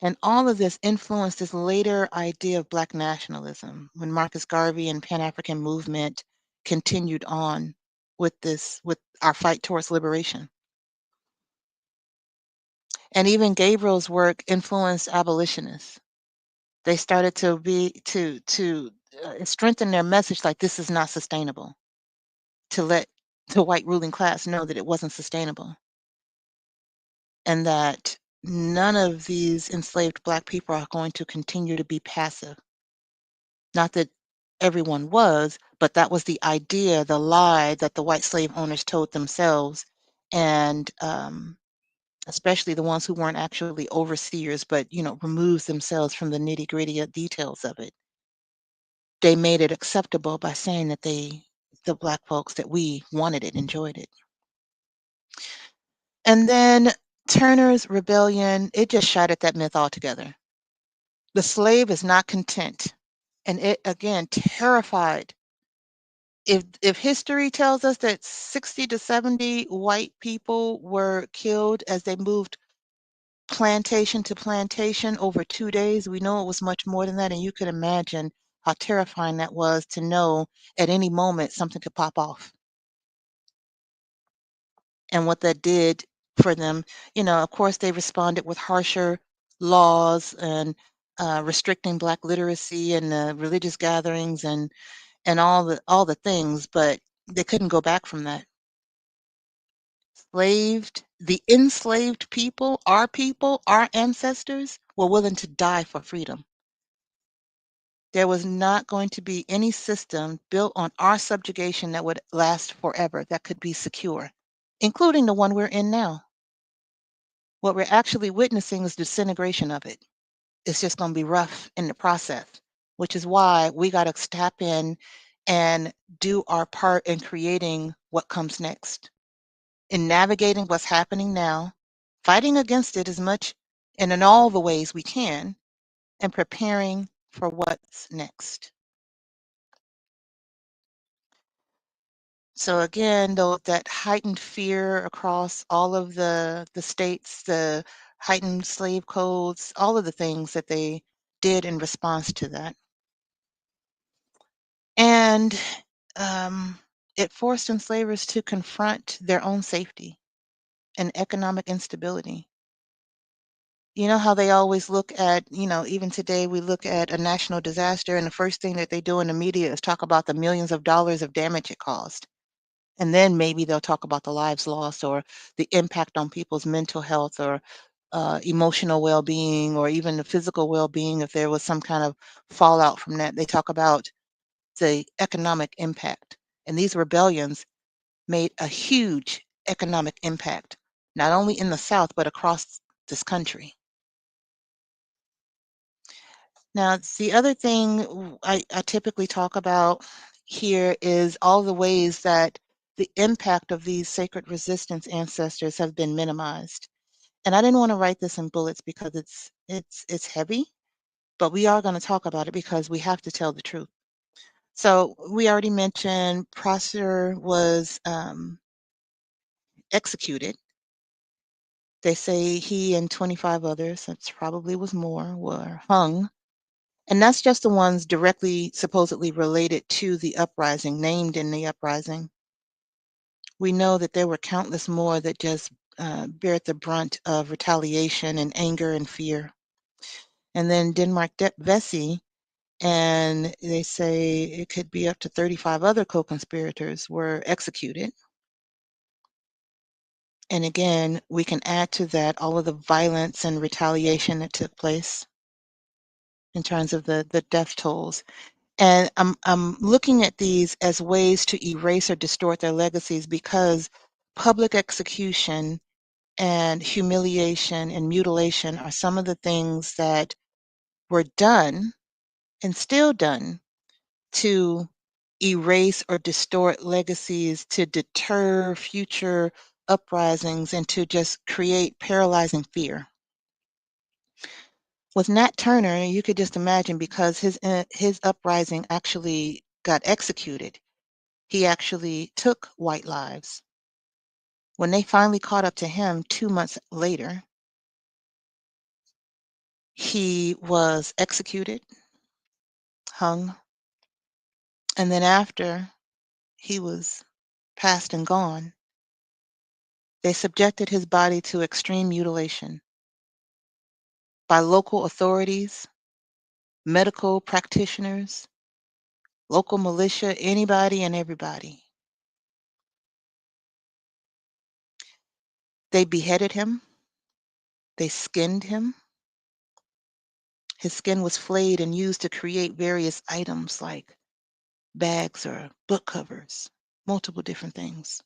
And all of this influenced this later idea of Black nationalism when Marcus Garvey and Pan-African movement continued on with our fight towards liberation. And even Gabriel's work influenced abolitionists. They started to strengthen their message like this is not sustainable, to let the white ruling class know that it wasn't sustainable and that none of these enslaved Black people are going to continue to be passive. Not that everyone was, but that was the idea, the lie that the white slave owners told themselves, and especially the ones who weren't actually overseers, but removed themselves from the nitty gritty details of it. They made it acceptable by saying that the Black folks, that we wanted it, enjoyed it. And then Turner's rebellion, it just shattered that myth altogether. The slave is not content. And it again terrified. If history tells us that 60 to 70 white people were killed as they moved plantation to plantation over 2 days, we know it was much more than that. And you could imagine how terrifying that was to know at any moment something could pop off. And what that did for them, of course, they responded with harsher laws and restricting Black literacy and religious gatherings and all the things, but they couldn't go back from that. The enslaved people, our ancestors were willing to die for freedom. There was not going to be any system built on our subjugation that would last forever, that could be secure, including the one we're in now. What we're actually witnessing is disintegration of it. It's just going to be rough in the process, which is why we got to tap in and do our part in creating what comes next, in navigating what's happening now, fighting against it as much and in all the ways we can, and preparing for what's next. So again, though, that heightened fear across all of the states, the heightened slave codes, all of the things that they did in response to that. And um, it forced enslavers to confront their own safety and economic instability. You know how they always look at, even today we look at a national disaster, and the first thing that they do in the media is talk about the millions of dollars of damage it caused. And then maybe they'll talk about the lives lost or the impact on people's mental health or emotional well-being or even the physical well-being if there was some kind of fallout from that. They talk about the economic impact. And these rebellions made a huge economic impact, not only in the South, but across this country. Now, the other thing I typically talk about here is all the ways that the impact of these sacred resistance ancestors have been minimized. And I didn't want to write this in bullets because it's heavy, but we are going to talk about it because we have to tell the truth. So we already mentioned Prosser was executed. They say he and 25 others, that's probably was more, were hung. And that's just the ones directly, supposedly related to the uprising, named in the uprising. We know that there were countless more that just bear the brunt of retaliation and anger and fear. And then Denmark Vesey, and they say it could be up to 35 other co-conspirators were executed. And again, we can add to that all of the violence and retaliation that took place in terms of the death tolls. And I'm looking at these as ways to erase or distort their legacies because public execution and humiliation and mutilation are some of the things that were done and still done to erase or distort legacies, to deter future uprisings, and to just create paralyzing fear. With Nat Turner, you could just imagine because his uprising actually got executed. He actually took white lives. When they finally caught up to him 2 months later, he was executed, hung, and then after he was passed and gone, they subjected his body to extreme mutilation by local authorities, medical practitioners, local militia, anybody and everybody. They beheaded him, they skinned him. His skin was flayed and used to create various items like bags or book covers, multiple different things.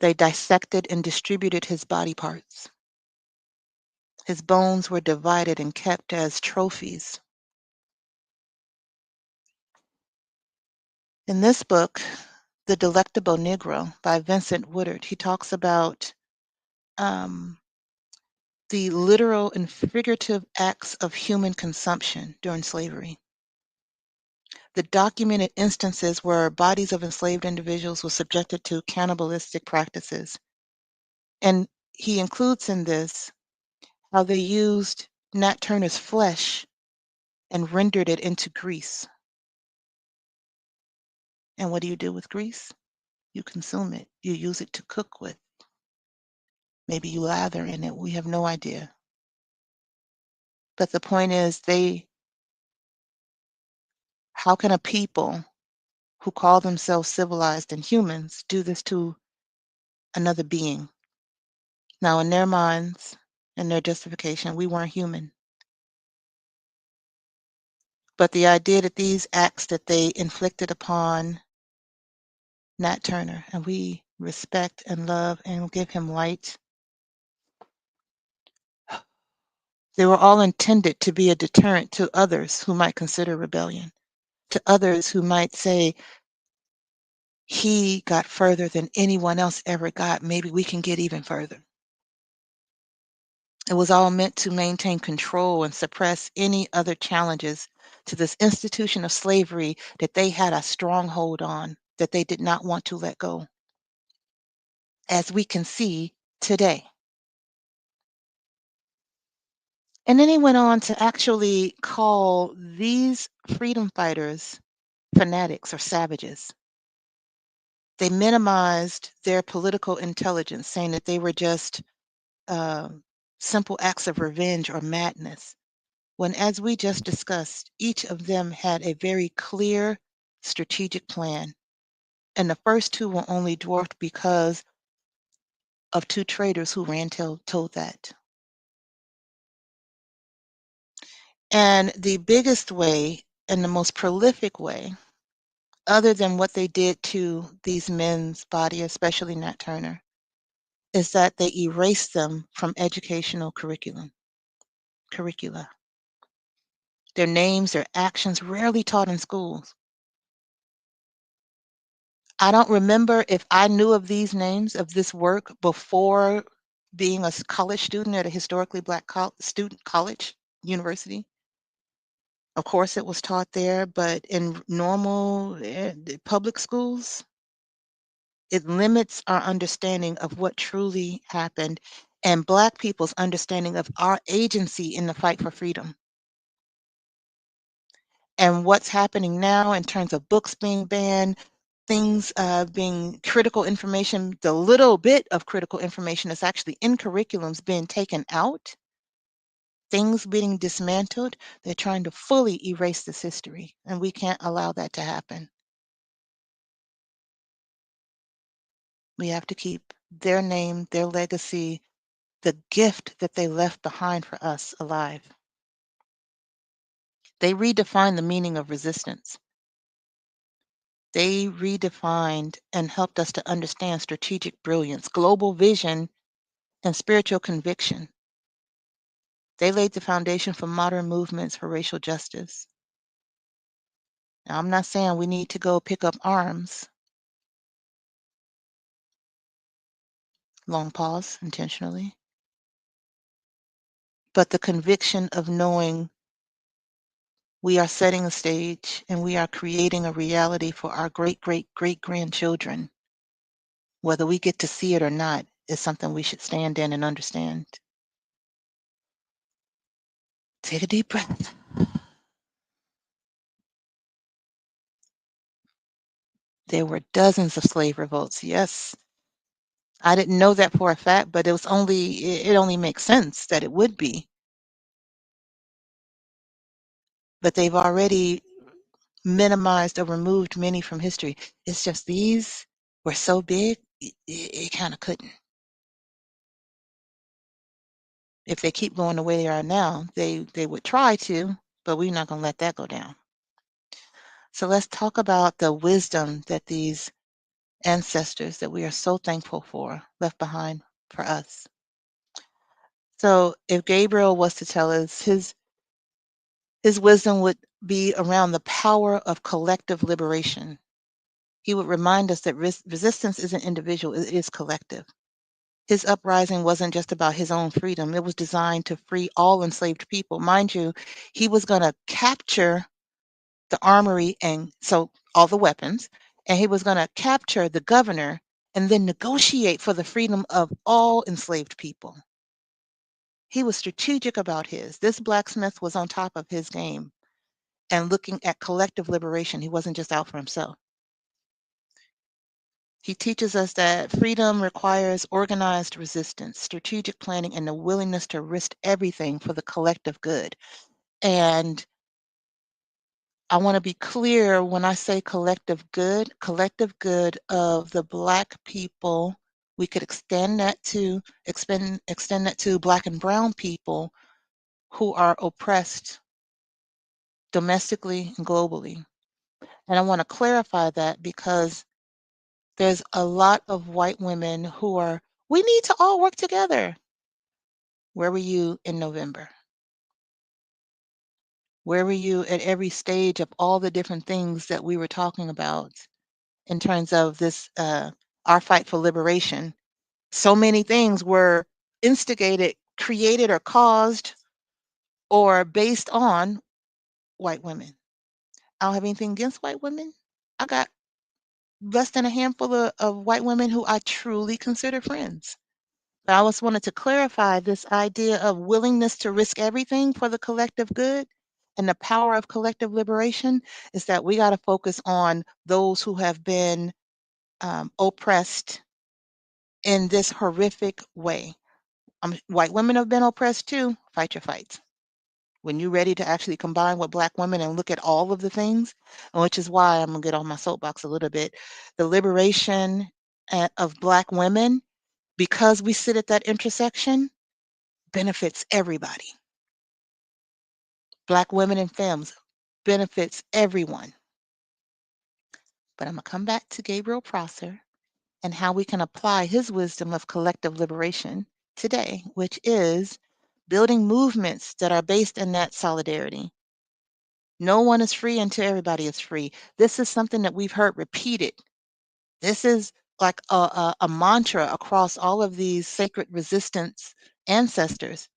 They dissected and distributed his body parts. His bones were divided and kept as trophies. In this book, The Delectable Negro by Vincent Woodard, he talks about um, the literal and figurative acts of human consumption during slavery. The documented instances where bodies of enslaved individuals were subjected to cannibalistic practices. And he includes in this how they used Nat Turner's flesh and rendered it into grease. And what do you do with grease? You consume it. You use it to cook with. Maybe you lather in it. We have no idea. But the point is, how can a people who call themselves civilized and humans do this to another being? Now, in their minds, in their justification, we weren't human. But the idea that these acts that they inflicted upon Nat Turner, and we respect and love and give him light, they were all intended to be a deterrent to others who might consider rebellion, to others who might say, he got further than anyone else ever got. Maybe we can get even further. It was all meant to maintain control and suppress any other challenges to this institution of slavery that they had a stronghold on, that they did not want to let go, as we can see today. And then he went on to actually call these freedom fighters fanatics or savages. They minimized their political intelligence, saying that they were just uh, simple acts of revenge or madness. When, as we just discussed, each of them had a very clear strategic plan. And the first two were only dwarfed because of two traitors who ran told that. And the biggest way and the most prolific way, other than what they did to these men's body, especially Nat Turner, is that they erased them from educational curricula. Their names, their actions, rarely taught in schools. I don't remember if I knew of these names of this work before being a college student at a historically Black student college, university. Of course, it was taught there, but in normal public schools, it limits our understanding of what truly happened and Black people's understanding of our agency in the fight for freedom. And what's happening now in terms of books being banned, things being critical information, the little bit of critical information that's actually in curriculums being taken out, things being dismantled, they're trying to fully erase this history, and we can't allow that to happen. We have to keep their name, their legacy, the gift that they left behind for us alive. They redefined the meaning of resistance. They redefined and helped us to understand strategic brilliance, global vision, and spiritual conviction. They laid the foundation for modern movements for racial justice. Now, I'm not saying we need to go pick up arms. Long pause intentionally. But the conviction of knowing we are setting a stage and we are creating a reality for our great, great, great grandchildren. Whether we get to see it or not is something we should stand in and understand. Take a deep breath. There were dozens of slave revolts. Yes. I didn't know that for a fact, but it only makes sense that it would be. But they've already minimized or removed many from history. It's just these were so big, it kind of couldn't. If they keep going the way they are now, they would try to, but we're not going to let that go down. So let's talk about the wisdom that these ancestors that we are so thankful for left behind for us. So if Gabriel was to tell us, his wisdom would be around the power of collective liberation. He would remind us that resistance isn't individual, it is collective. His uprising wasn't just about his own freedom, it was designed to free all enslaved people. Mind you, he was going to capture the armory and so all the weapons, and he was going to capture the governor and then negotiate for the freedom of all enslaved people. He was strategic about his. This blacksmith was on top of his game and looking at collective liberation. He wasn't just out for himself. He teaches us that freedom requires organized resistance, strategic planning, and the willingness to risk everything for the collective good. And I want to be clear when I say collective good of the Black people. We could extend that to Black and Brown people who are oppressed domestically and globally. And I want to clarify that because there's a lot of white women who are, we need to all work together. Where were you in November? Where were you at every stage of all the different things that we were talking about in terms of this, our fight for liberation? So many things were instigated, created, or caused, or based on white women. I don't have anything against white women. I got less than a handful of white women who I truly consider friends. But I just wanted to clarify this idea of willingness to risk everything for the collective good and the power of collective liberation is that we got to focus on those who have been oppressed in this horrific way. White women have been oppressed too. Fight your fights. When you're ready to actually combine with Black women and look at all of the things, which is why I'm going to get on my soapbox a little bit, the liberation of Black women, because we sit at that intersection, benefits everybody. Black women and femmes benefits everyone. But I'm going to come back to Gabriel Prosser and how we can apply his wisdom of collective liberation today, which is building movements that are based in that solidarity. No one is free until everybody is free. This is something that we've heard repeated. This is like a mantra across all of these sacred resistance ancestors.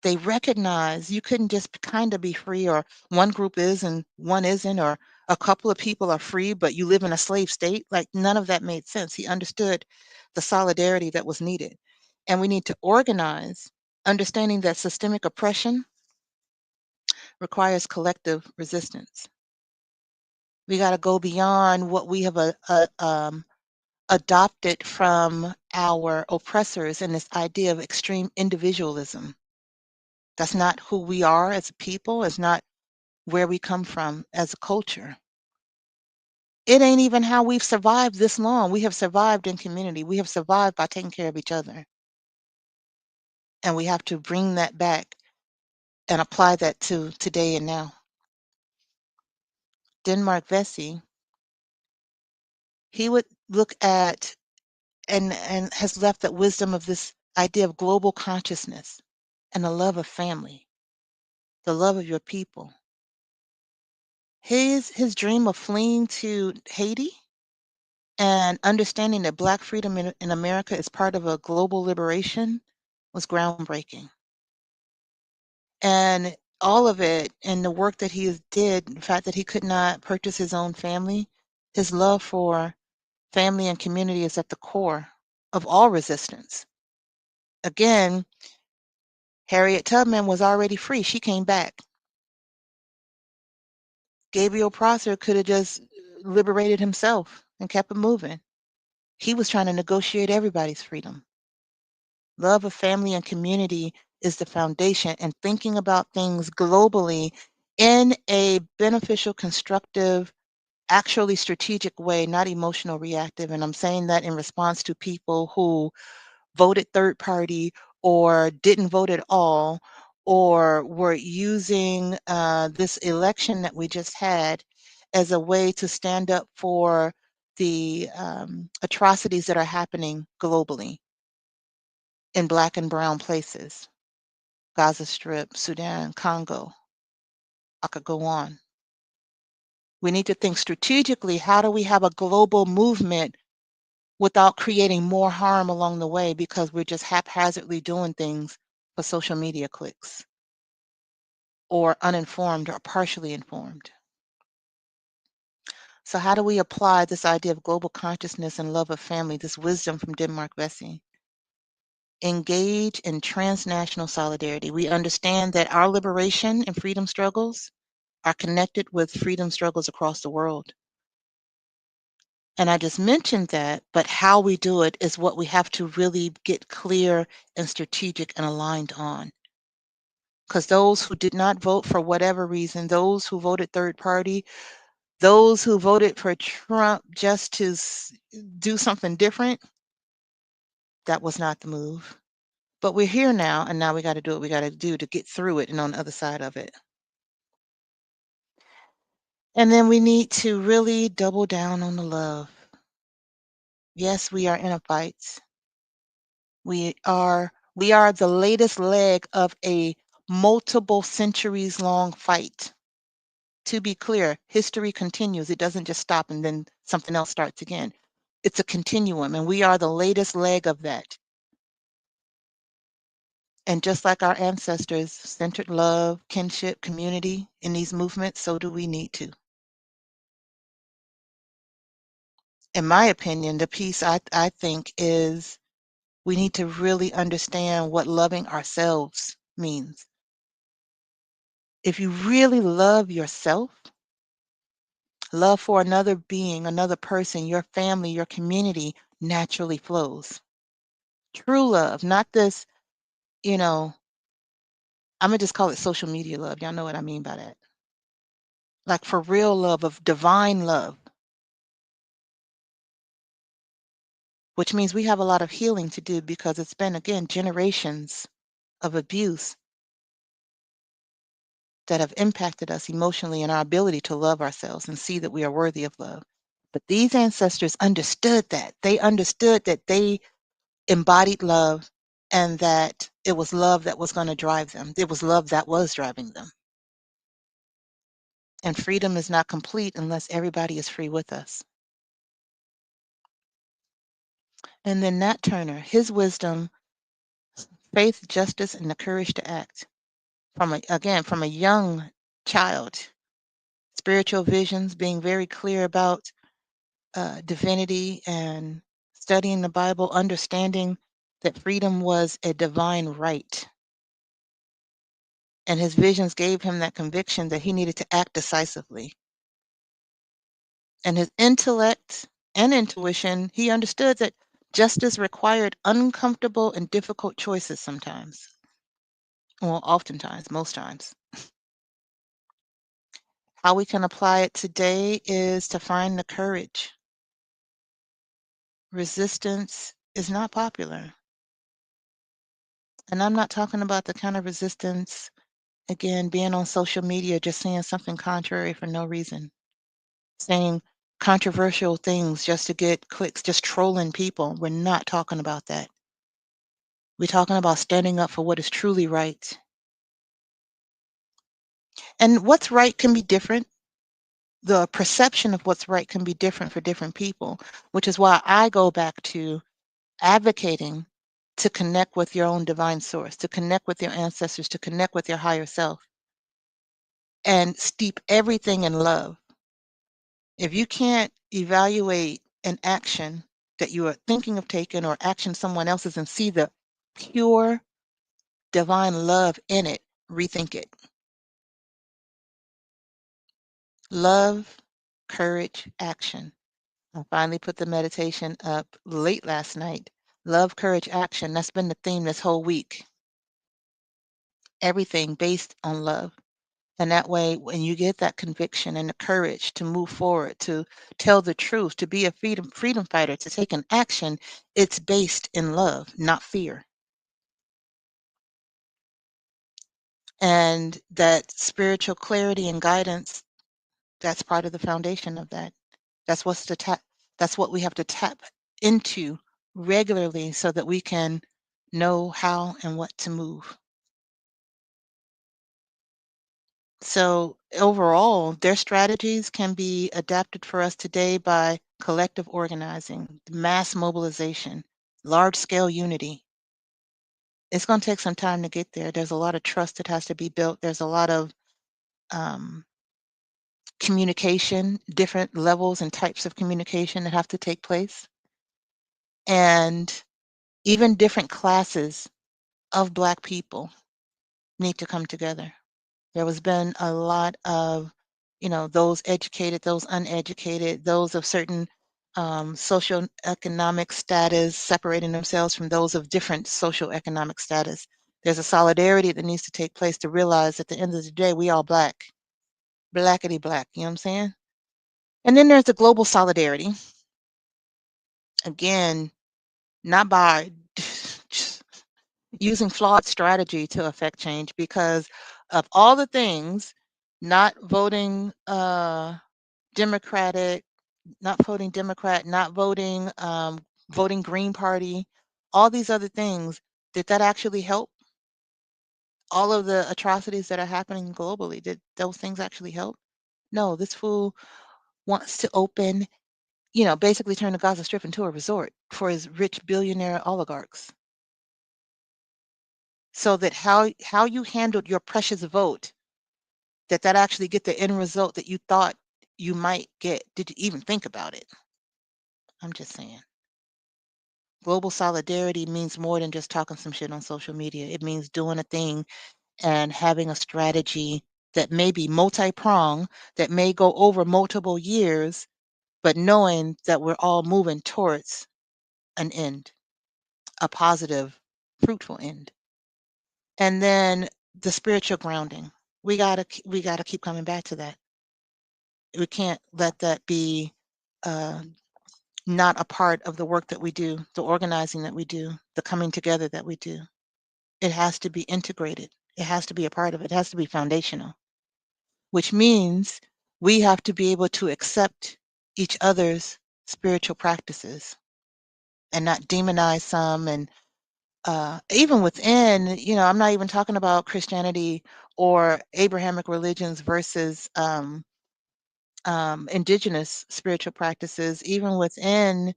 They recognize you couldn't just kind of be free, or one group is and one isn't, or a couple of people are free, but you live in a slave state. Like none of that made sense. He understood the solidarity that was needed. And we need to organize, understanding that systemic oppression requires collective resistance. We got to go beyond what we have adopted from our oppressors and this idea of extreme individualism. That's not who we are as a people. It's not where we come from as a culture. It ain't even how we've survived this long. We have survived in community. We have survived by taking care of each other. And we have to bring that back and apply that to today and now. Denmark Vesey, he would look at and has left that wisdom of this idea of global consciousness and the love of family, the love of your people. His dream of fleeing to Haiti and understanding that Black freedom in America is part of a global liberation was groundbreaking. And all of it and the work that he did, the fact that he could not purchase his own family, his love for family and community is at the core of all resistance. Again, Harriet Tubman was already free. She came back. Gabriel Prosser could have just liberated himself and kept it moving. He was trying to negotiate everybody's freedom. Love of family and community is the foundation, and thinking about things globally in a beneficial, constructive, actually strategic way, not emotional, reactive. And I'm saying that in response to people who voted third party or didn't vote at all, or were using this election that we just had as a way to stand up for the atrocities that are happening globally in Black and brown places, Gaza Strip, Sudan, Congo. I could go on. We need to think strategically, how do we have a global movement without creating more harm along the way because we're just haphazardly doing things for social media clicks or uninformed or partially informed? So how do we apply this idea of global consciousness and love of family, this wisdom from Denmark Vesey? Engage in transnational solidarity. We understand that our liberation and freedom struggles are connected with freedom struggles across the world. And I just mentioned that, but how we do it is what we have to really get clear and strategic and aligned on. Because those who did not vote for whatever reason, those who voted third party, those who voted for Trump just to do something different, that was not the move. But we're here now, and now we got to do what we got to do to get through it and on the other side of it. And then we need to really double down on the love. Yes, we are in a fight. We are the latest leg of a multiple centuries long fight. To be clear, history continues. It doesn't just stop and then something else starts again. It's a continuum, and we are the latest leg of that. And just like our ancestors centered love, kinship, community in these movements, so do we need to. In my opinion, the piece I think is we need to really understand what loving ourselves means. If you really love yourself, love for another being, another person, your family, your community naturally flows. True love, not this, you know, I'm gonna just call it social media love. Y'all know what I mean by that. Like for real love, of divine love, which means we have a lot of healing to do because it's been, again, generations of abuse that have impacted us emotionally and our ability to love ourselves and see that we are worthy of love. But these ancestors understood that. They understood that they embodied love and that it was love that was going to drive them. It was love that was driving them. And freedom is not complete unless everybody is free with us. And then Nat Turner, his wisdom, faith, justice, and the courage to act. From a young child, spiritual visions, being very clear about divinity and studying the Bible, understanding that freedom was a divine right. And his visions gave him that conviction that he needed to act decisively. And his intellect and intuition, he understood that justice required uncomfortable and difficult choices sometimes. Well, oftentimes, most times. How we can apply it today is to find the courage. Resistance is not popular. And I'm not talking about the kind of resistance, again, being on social media, just saying something contrary for no reason, saying controversial things just to get clicks, just trolling people. We're not talking about that. We're talking about standing up for what is truly right. And what's right can be different. The perception of what's right can be different for different people, which is why I go back to advocating to connect with your own divine source, to connect with your ancestors, to connect with your higher self, and steep everything in love. If you can't evaluate an action that you are thinking of taking or action someone else's and see the pure divine love in it, rethink it. Love, courage, action. I finally put the meditation up late last night. Love, courage, action. That's been the theme this whole week. Everything based on love. And that way, when you get that conviction and the courage to move forward, to tell the truth, to be a freedom fighter, to take an action, it's based in love, not fear. And that spiritual clarity and guidance, that's part of the foundation of that. That's what's to tap. That's what we have to tap into regularly so that we can know how and what to move. So overall, their strategies can be adapted for us today by collective organizing, mass mobilization, large scale unity. It's going to take some time to get there. There's a lot of trust that has to be built. There's a lot of um, communication, different levels and types of communication that have to take place. And even different classes of Black people need to come together. There has been a lot of, those educated, those uneducated, those of certain socioeconomic status separating themselves from those of different socioeconomic status. There's a solidarity that needs to take place to realize at the end of the day, we all Black, blackety black, you know what I'm saying? And then there's the global solidarity. Again, not by using flawed strategy to affect change because of all the things, not voting Democratic, not voting Democrat, not voting voting Green Party, all these other things, did that actually help? All of the atrocities that are happening globally, did those things actually help? No, this fool wants to open, basically turn the Gaza Strip into a resort for his rich billionaire oligarchs. So that how you handled your precious vote, that actually get the end result that you thought you might get. Did you even think about it? I'm just saying. Global solidarity means more than just talking some shit on social media. It means doing a thing and having a strategy that may be multi-pronged, that may go over multiple years, but knowing that we're all moving towards an end, a positive, fruitful end. And then the spiritual grounding. We gotta keep coming back to that. We can't let that be uh, not a part of the work that we do, the organizing that we do, the coming together that we do. It has to be integrated. It has to be a part of it. It has to be foundational, which means we have to be able to accept each other's spiritual practices and not demonize some. And even within, I'm not even talking about Christianity or Abrahamic religions versus indigenous spiritual practices, even within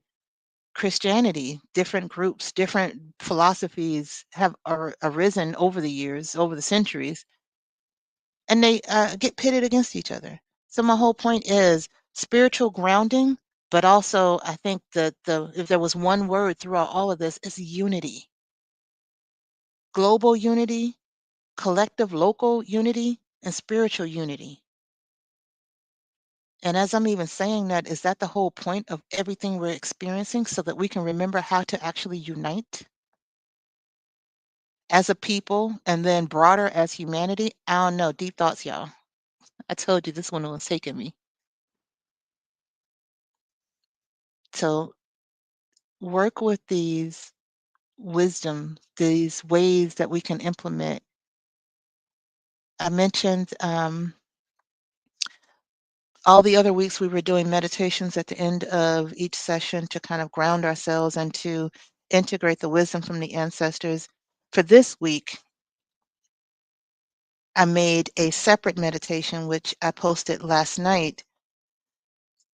Christianity, different groups, different philosophies have arisen over the years, over the centuries, and they get pitted against each other. So my whole point is spiritual grounding, but also I think that if there was one word throughout all of this, it's unity, global unity, collective local unity, and spiritual unity. And as I'm even saying that, is that the whole point of everything we're experiencing so that we can remember how to actually unite as a people and then broader as humanity? I don't know. Deep thoughts, y'all. I told you this one was taking me. So work with these wisdom, these ways that we can implement. I mentioned all the other weeks we were doing meditations at the end of each session to kind of ground ourselves and to integrate the wisdom from the ancestors. For this week, I made a separate meditation, which I posted last night,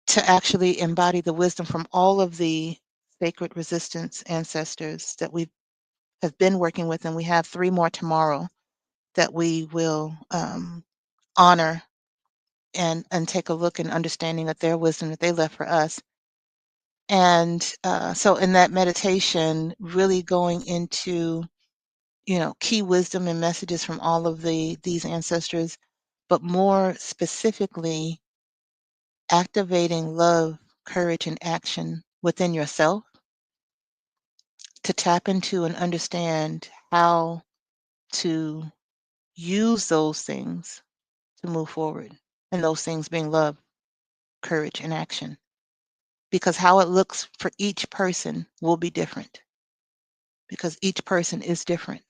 to actually embody the wisdom from all of the sacred resistance ancestors that we have been working with, and we have 3 more tomorrow that we will honor and take a look and understanding of their wisdom that they left for us. And so in that meditation, really going into, key wisdom and messages from all of these ancestors, but more specifically, activating love, courage, and action within yourself to tap into and understand how to use those things to move forward. And those things being love, courage, and action. Because how it looks for each person will be different, because each person is different.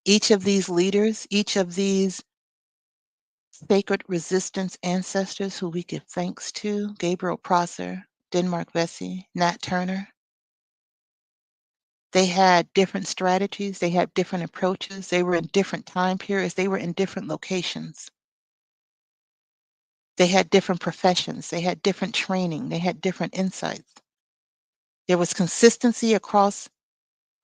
Each of these leaders, each of these sacred resistance ancestors who we give thanks to, Gabriel Prosser, Denmark Vesey, Nat Turner, they had different strategies, they had different approaches, they were in different time periods, they were in different locations. They had different professions, they had different training, they had different insights. There was consistency across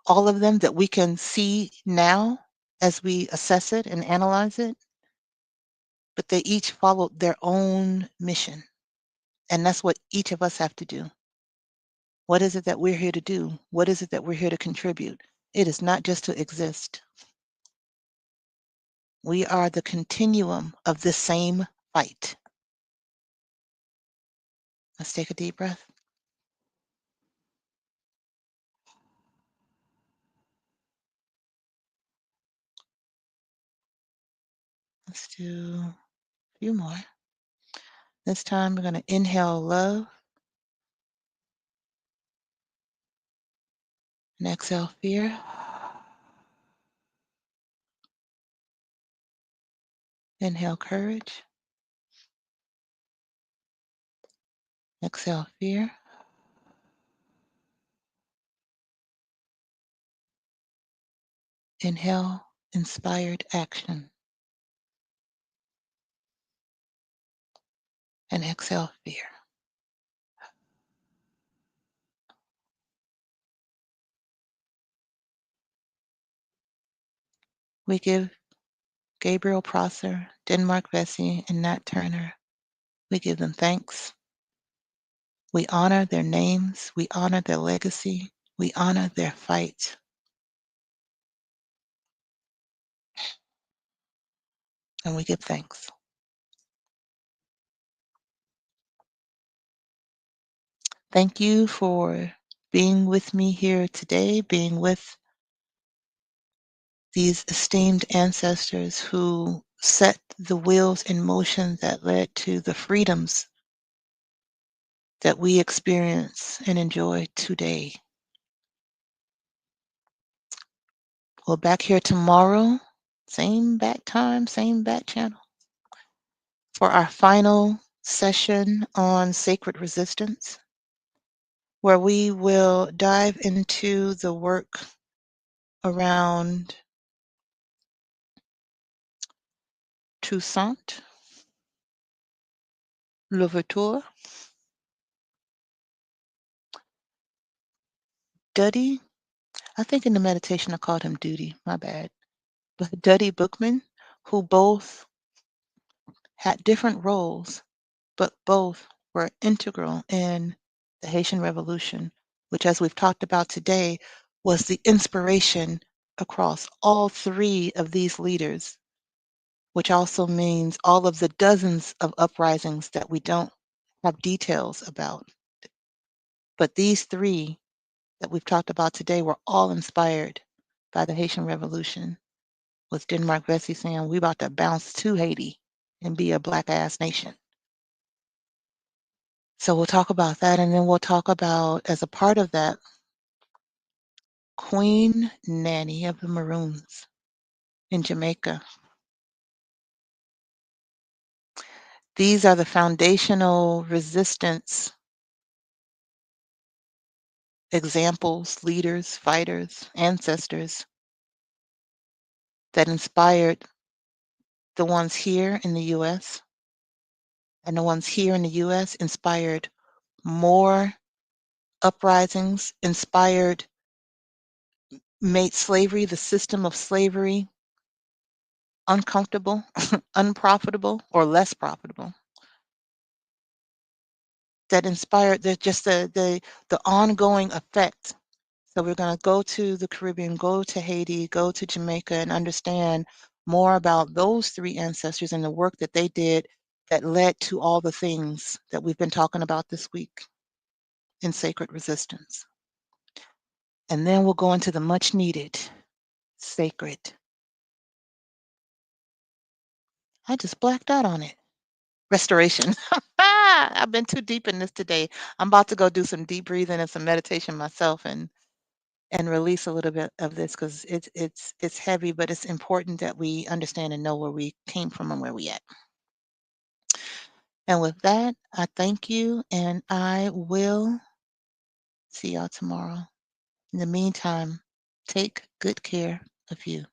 all of them that we can see now as we assess it and analyze it, but they each followed their own mission. And that's what each of us have to do. What is it that we're here to do? What is it that we're here to contribute? It is not just to exist. We are the continuum of the same fight. Let's take a deep breath. Let's do a few more. This time we're going to inhale love and exhale fear. Inhale courage. Exhale fear. Inhale inspired action. And exhale fear. We give Gabriel Prosser, Denmark Vesey, and Nat Turner, we give them thanks. We honor their names. We honor their legacy. We honor their fight. And we give thanks. Thank you for being with me here today, being with these esteemed ancestors who set the wheels in motion that led to the freedoms that we experience and enjoy today. We're back here tomorrow, same bat time, same bat channel, for our final session on sacred resistance, where we will dive into the work around Toussaint Louverture, Duddy. I think in the meditation I called him Duty, my bad. But Duddy Bookman, who both had different roles, but both were integral in the Haitian Revolution, which, as we've talked about today, was the inspiration across all 3 of these leaders, which also means all of the dozens of uprisings that we don't have details about. But these 3 that we've talked about today were all inspired by the Haitian Revolution, with Denmark Vesey saying, we about to bounce to Haiti. and be a black ass nation. So we'll talk about that, and then we'll talk about, as a part of that, Queen Nanny of the Maroons in Jamaica. These are the foundational resistance examples, leaders, fighters, ancestors that inspired the ones here in the US, and the ones here in the US inspired more uprisings, inspired, made slavery, the system of slavery, uncomfortable, unprofitable, or less profitable. That inspired the ongoing effect. So we're going to go to the Caribbean, go to Haiti, go to Jamaica, and understand more about those three ancestors and the work that they did that led to all the things that we've been talking about this week in sacred resistance. And then we'll go into the much needed sacred. I just blacked out on it. Restoration. I've been too deep in this today. I'm about to go do some deep breathing and some meditation myself, and release a little bit of this, because it's heavy, but it's important that we understand and know where we came from and where we at. And with that, I thank you, and I will see y'all tomorrow. In the meantime, take good care of you.